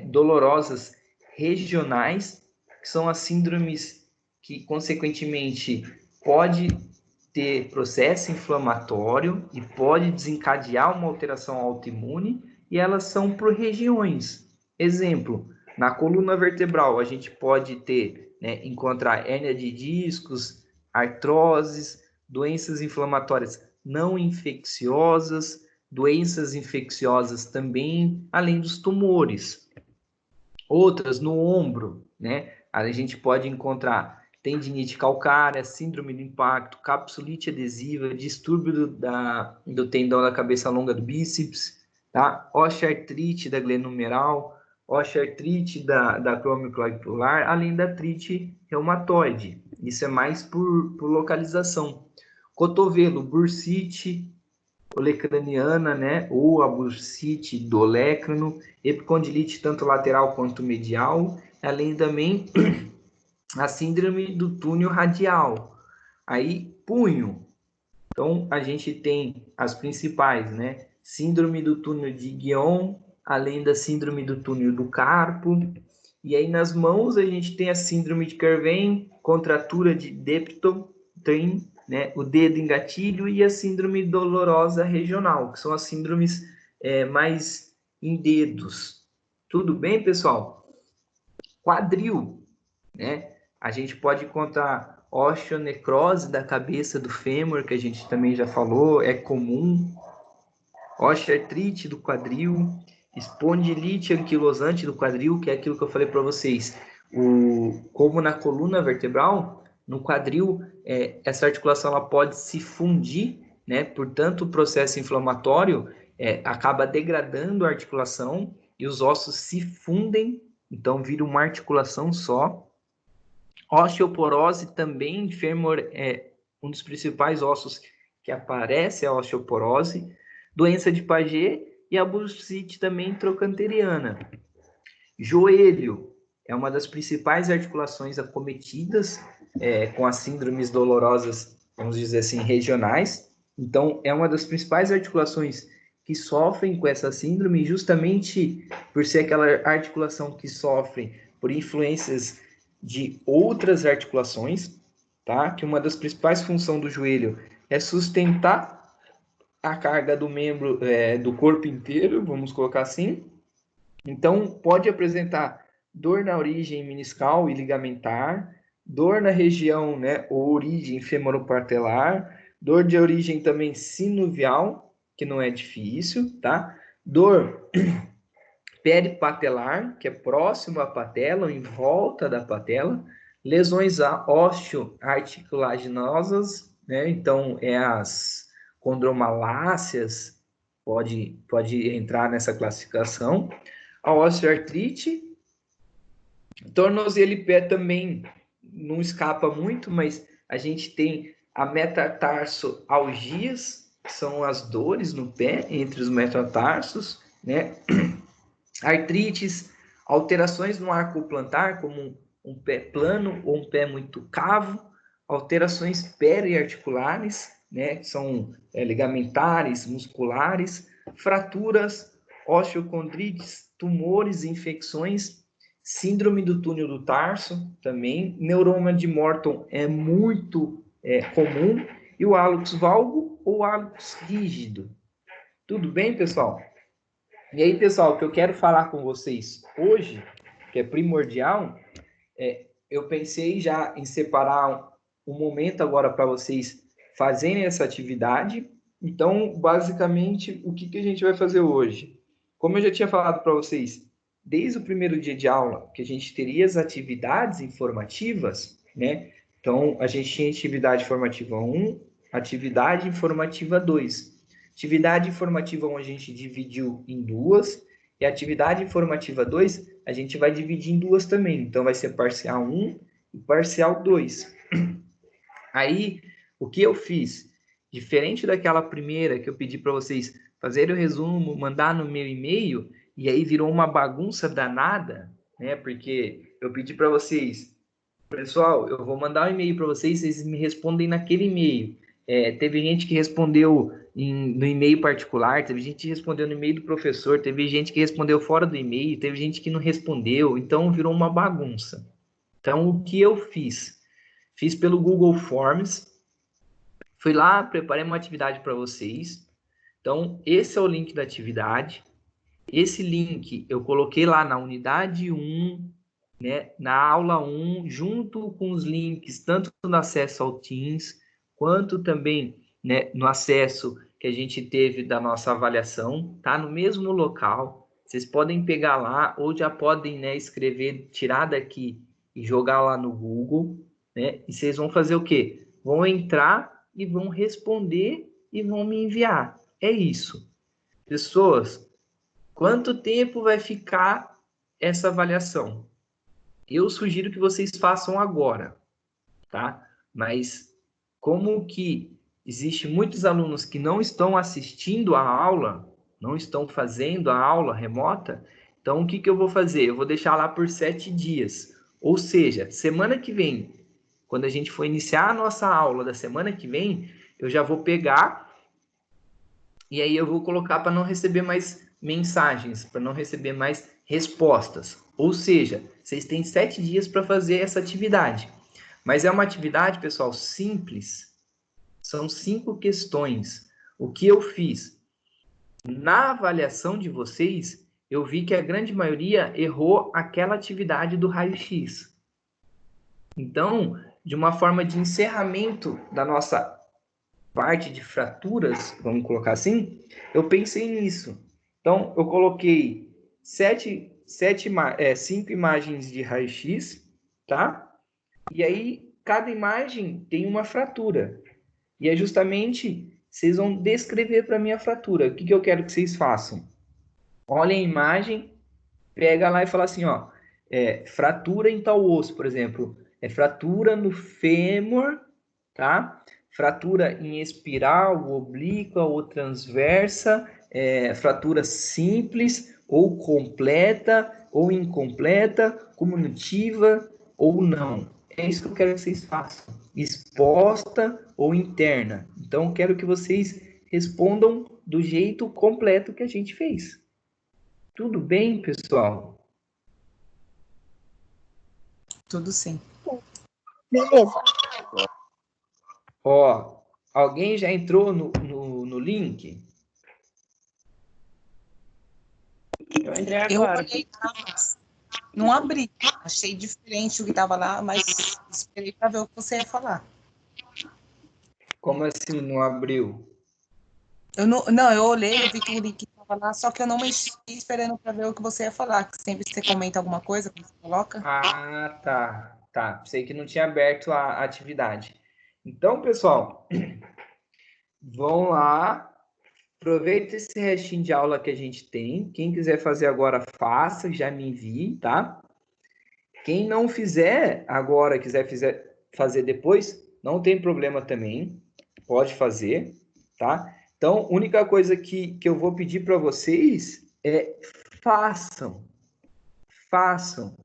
dolorosas regionais, que são as síndromes que, consequentemente, pode ter processo inflamatório e pode desencadear uma alteração autoimune, e elas são por regiões. Exemplo, na coluna vertebral, a gente pode ter, né, encontrar hérnia de discos, artroses, doenças inflamatórias não infecciosas, doenças infecciosas também, além dos tumores. Outras no ombro, né? A gente pode encontrar tendinite calcária, síndrome do impacto, capsulite adesiva, distúrbio do tendão da cabeça longa do bíceps, tá? Osteoartrite da glenumeral, osteoartrite da acromioclavicular, além da artrite reumatoide. Isso é mais por localização. Cotovelo, bursite olecraniana, né? Ou a bursite do olecrano, epicondilite tanto lateral quanto medial, além também a síndrome do túnel radial. Aí, punho. Então, a gente tem as principais, né? Síndrome do túnel de Guion, além da síndrome do túnel do carpo. E aí, nas mãos, a gente tem a síndrome de Kerven, contratura de Deptotrim, né? O dedo em gatilho, e a síndrome dolorosa regional, que são as síndromes mais em dedos. Tudo bem, pessoal? Quadril, né? A gente pode encontrar osteonecrose da cabeça do fêmur, que a gente também já falou, é comum. Osteoartrite do quadril, espondilite anquilosante do quadril, que é aquilo que eu falei para vocês. Como na coluna vertebral, no quadril, essa articulação ela pode se fundir, né? Portanto, o processo inflamatório acaba degradando a articulação e os ossos se fundem, então vira uma articulação só. Osteoporose também, fêmur é um dos principais ossos que aparece a osteoporose. Doença de Paget e a bursite também trocanteriana. Joelho é uma das principais articulações acometidas com as síndromes dolorosas, vamos dizer assim, regionais. Então, é uma das principais articulações que sofrem com essa síndrome, justamente por ser aquela articulação que sofre por influências de outras articulações, tá? Que uma das principais funções do joelho é sustentar a carga do membro, do corpo inteiro, vamos colocar assim. Então, pode apresentar dor na origem meniscal e ligamentar, dor na região, né, ou origem femoropatelar, dor de origem também sinovial, que não é difícil, tá? Dor peripatelar, que é próximo à patela, ou em volta da patela, lesões osteoarticulaginosas, né? Então, as condromalácias, pode entrar nessa classificação. A osteoartrite, tornozelo e pé também não escapa muito, mas a gente tem a metatarsalgias, que são as dores no pé, entre os metatarsos, né? Artrites, alterações no arco plantar, como um pé plano ou um pé muito cavo, alterações periarticulares, né, que são ligamentares, musculares, fraturas, osteocondrites, tumores, infecções, síndrome do túnel do tarso também, neuroma de Morton é muito comum, e o hálux valgo ou hálux rígido. Tudo bem, pessoal? E aí, pessoal, o que eu quero falar com vocês hoje, que é primordial, eu pensei já em separar um momento agora para vocês fazerem essa atividade. Então, basicamente, o que a gente vai fazer hoje? Como eu já tinha falado para vocês, desde o primeiro dia de aula, que a gente teria as atividades informativas, né? Então, a gente tinha atividade informativa 1, atividade informativa 2. Atividade informativa 1 a gente dividiu em duas, e a atividade informativa 2 a gente vai dividir em duas também. Então, vai ser parcial 1 e parcial 2. Aí, o que eu fiz? Diferente daquela primeira que eu pedi para vocês fazerem o resumo, mandar no meu e-mail, e aí virou uma bagunça danada, né? Porque eu pedi para vocês, pessoal, eu vou mandar um e-mail para vocês, vocês me respondem naquele e-mail. Teve gente que respondeu no e-mail particular, teve gente que respondeu no e-mail do professor, teve gente que respondeu fora do e-mail, teve gente que não respondeu, então virou uma bagunça. Então, o que eu fiz? Fiz pelo Google Forms, fui lá, preparei uma atividade para vocês. Então, esse é o link da atividade. Esse link eu coloquei lá na unidade 1, né, na aula 1, junto com os links, tanto no acesso ao Teams, quanto também, né, no acesso que a gente teve da nossa avaliação, tá no mesmo local. Vocês podem pegar lá, ou já podem, né, escrever, tirar daqui e jogar lá no Google, né, e vocês vão fazer o quê? Vão entrar e vão responder e vão me enviar. É isso. Pessoas, quanto tempo vai ficar essa avaliação? Eu sugiro que vocês façam agora, tá? Mas como que existe muitos alunos que não estão assistindo a aula, não estão fazendo a aula remota, então o que eu vou fazer? Eu vou deixar lá por 7 dias. Ou seja, semana que vem, quando a gente for iniciar a nossa aula da semana que vem, eu já vou pegar e aí eu vou colocar para não receber mais mensagens, para não receber mais respostas. Ou seja, vocês têm 7 dias para fazer essa atividade. Mas é uma atividade, pessoal, simples. São 5 questões. O que eu fiz? Na avaliação de vocês, eu vi que a grande maioria errou aquela atividade do raio-x. Então, de uma forma de encerramento da nossa parte de fraturas, vamos colocar assim, eu pensei nisso. Então, eu coloquei 5 imagens de raio-x, tá? E aí, cada imagem tem uma fratura. E é justamente, vocês vão descrever para mim a fratura. O que eu quero que vocês façam? Olhem a imagem, pega lá e fala assim, ó, fratura em tal osso, por exemplo, fratura no fêmur, tá? Fratura em espiral, oblíqua ou transversa, fratura simples ou completa ou incompleta, comunitiva ou não. É isso que eu quero que vocês façam. Exposta ou interna. Então, eu quero que vocês respondam do jeito completo que a gente fez. Tudo bem, pessoal? Tudo sim. Beleza. Ó, alguém já entrou no link? Eu entrei Eu agora. olhei lá, mas não abri. Achei diferente o que estava lá, mas esperei para ver o que você ia falar. Como assim não abriu? Eu olhei, eu vi que o link estava lá, só que eu não mexi esperando para ver o que você ia falar, que sempre você comenta alguma coisa, quando você coloca. Ah, tá. Tá. Sei que não tinha aberto a atividade. Então, pessoal, vão lá. Aproveita esse restinho de aula que a gente tem. Quem quiser fazer agora, faça, já me envie, tá? Quem não fizer agora, quiser fazer depois, não tem problema também. Pode fazer, tá? Então, a única coisa que eu vou pedir para vocês é façam. Façam.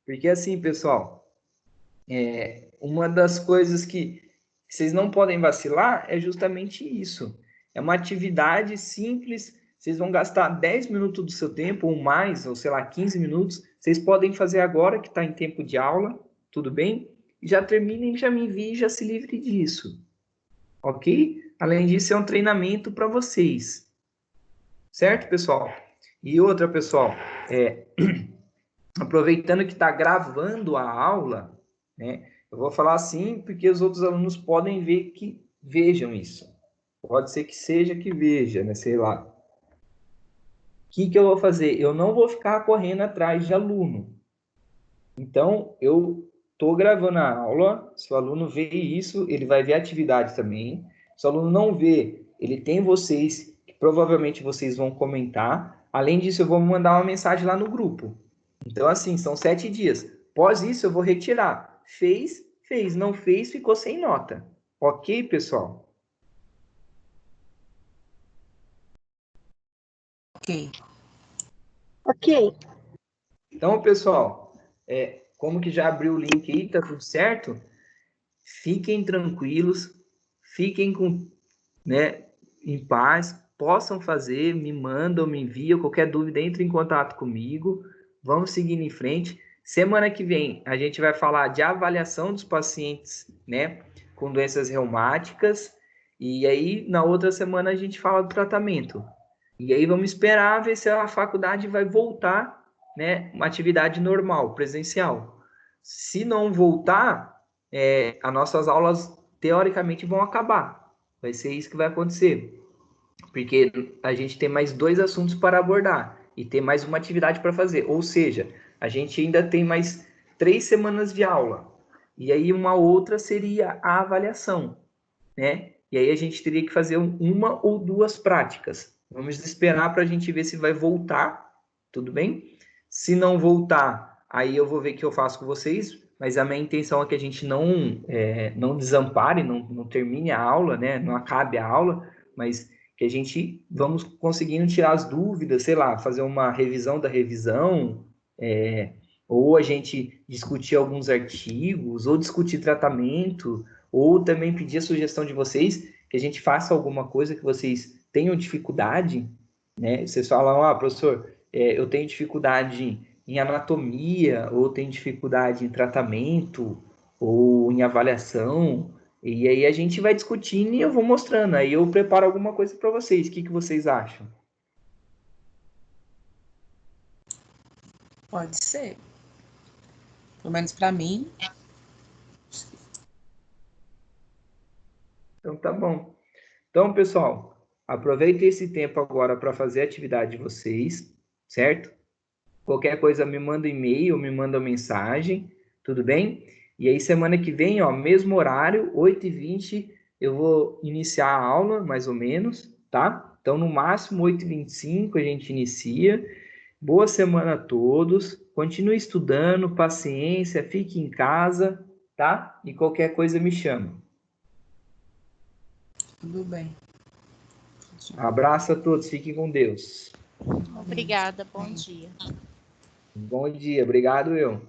Porque assim, pessoal, uma das coisas que vocês não podem vacilar é justamente isso. É uma atividade simples, vocês vão gastar 10 minutos do seu tempo, ou mais, ou sei lá, 15 minutos. Vocês podem fazer agora, que está em tempo de aula, tudo bem? Já terminem, já me enviem, já se livre disso. Ok? Além disso, é um treinamento para vocês. Certo, pessoal? E outra, pessoal, aproveitando que está gravando a aula, né? Eu vou falar assim porque os outros alunos podem ver que vejam isso. Pode ser que seja que veja, né? Sei lá. O que eu vou fazer? Eu não vou ficar correndo atrás de aluno. Então, eu estou gravando a aula. Se o aluno vê isso, ele vai ver a atividade também. Se o aluno não vê, ele tem vocês, que provavelmente vocês vão comentar. Além disso, eu vou mandar uma mensagem lá no grupo. Então, assim, são 7 dias. Após isso, eu vou retirar. fez, fez. Não fez, ficou sem nota. Ok, pessoal? Ok. Ok. Então, pessoal, como que já abriu o link aí, tá tudo certo? Fiquem tranquilos, fiquem né, em paz, possam fazer, me mandam, me enviam, qualquer dúvida, entre em contato comigo, vamos seguindo em frente. Semana que vem, a gente vai falar de avaliação dos pacientes, né, com doenças reumáticas, e aí, na outra semana, a gente fala do tratamento. E aí, vamos esperar ver se a faculdade vai voltar, né, uma atividade normal, presencial. Se não voltar, as nossas aulas, teoricamente, vão acabar. Vai ser isso que vai acontecer. Porque a gente tem mais 2 assuntos para abordar e tem mais uma atividade para fazer. Ou seja, a gente ainda tem mais 3 semanas de aula. E aí uma outra seria a avaliação, né? E aí a gente teria que fazer uma ou 2 práticas. Vamos esperar para a gente ver se vai voltar, tudo bem? Se não voltar, aí eu vou ver o que eu faço com vocês, mas a minha intenção é que a gente não desampare, não termine a aula, né? Não acabe a aula, mas que a gente vamos conseguindo tirar as dúvidas, sei lá, fazer uma revisão da revisão, ou a gente discutir alguns artigos, ou discutir tratamento, ou também pedir a sugestão de vocês, que a gente faça alguma coisa que vocês tenham dificuldade, né? Vocês falam, professor, eu tenho dificuldade em anatomia, ou tenho dificuldade em tratamento, ou em avaliação, e aí a gente vai discutindo e eu vou mostrando, aí eu preparo alguma coisa para vocês, o que vocês acham? Pode ser. Pelo menos para mim. Então tá bom. Então, pessoal, aproveitem esse tempo agora para fazer a atividade de vocês, certo? Qualquer coisa me manda um e-mail, me manda uma mensagem, tudo bem? E aí semana que vem, mesmo horário, 8h20, eu vou iniciar a aula, mais ou menos, tá? Então, no máximo 8h25 a gente inicia. Boa semana a todos. Continue estudando, paciência, fique em casa, tá? E qualquer coisa me chama. Tudo bem. Abraço a todos, fiquem com Deus. Obrigada, bom dia. Bom dia, obrigado eu.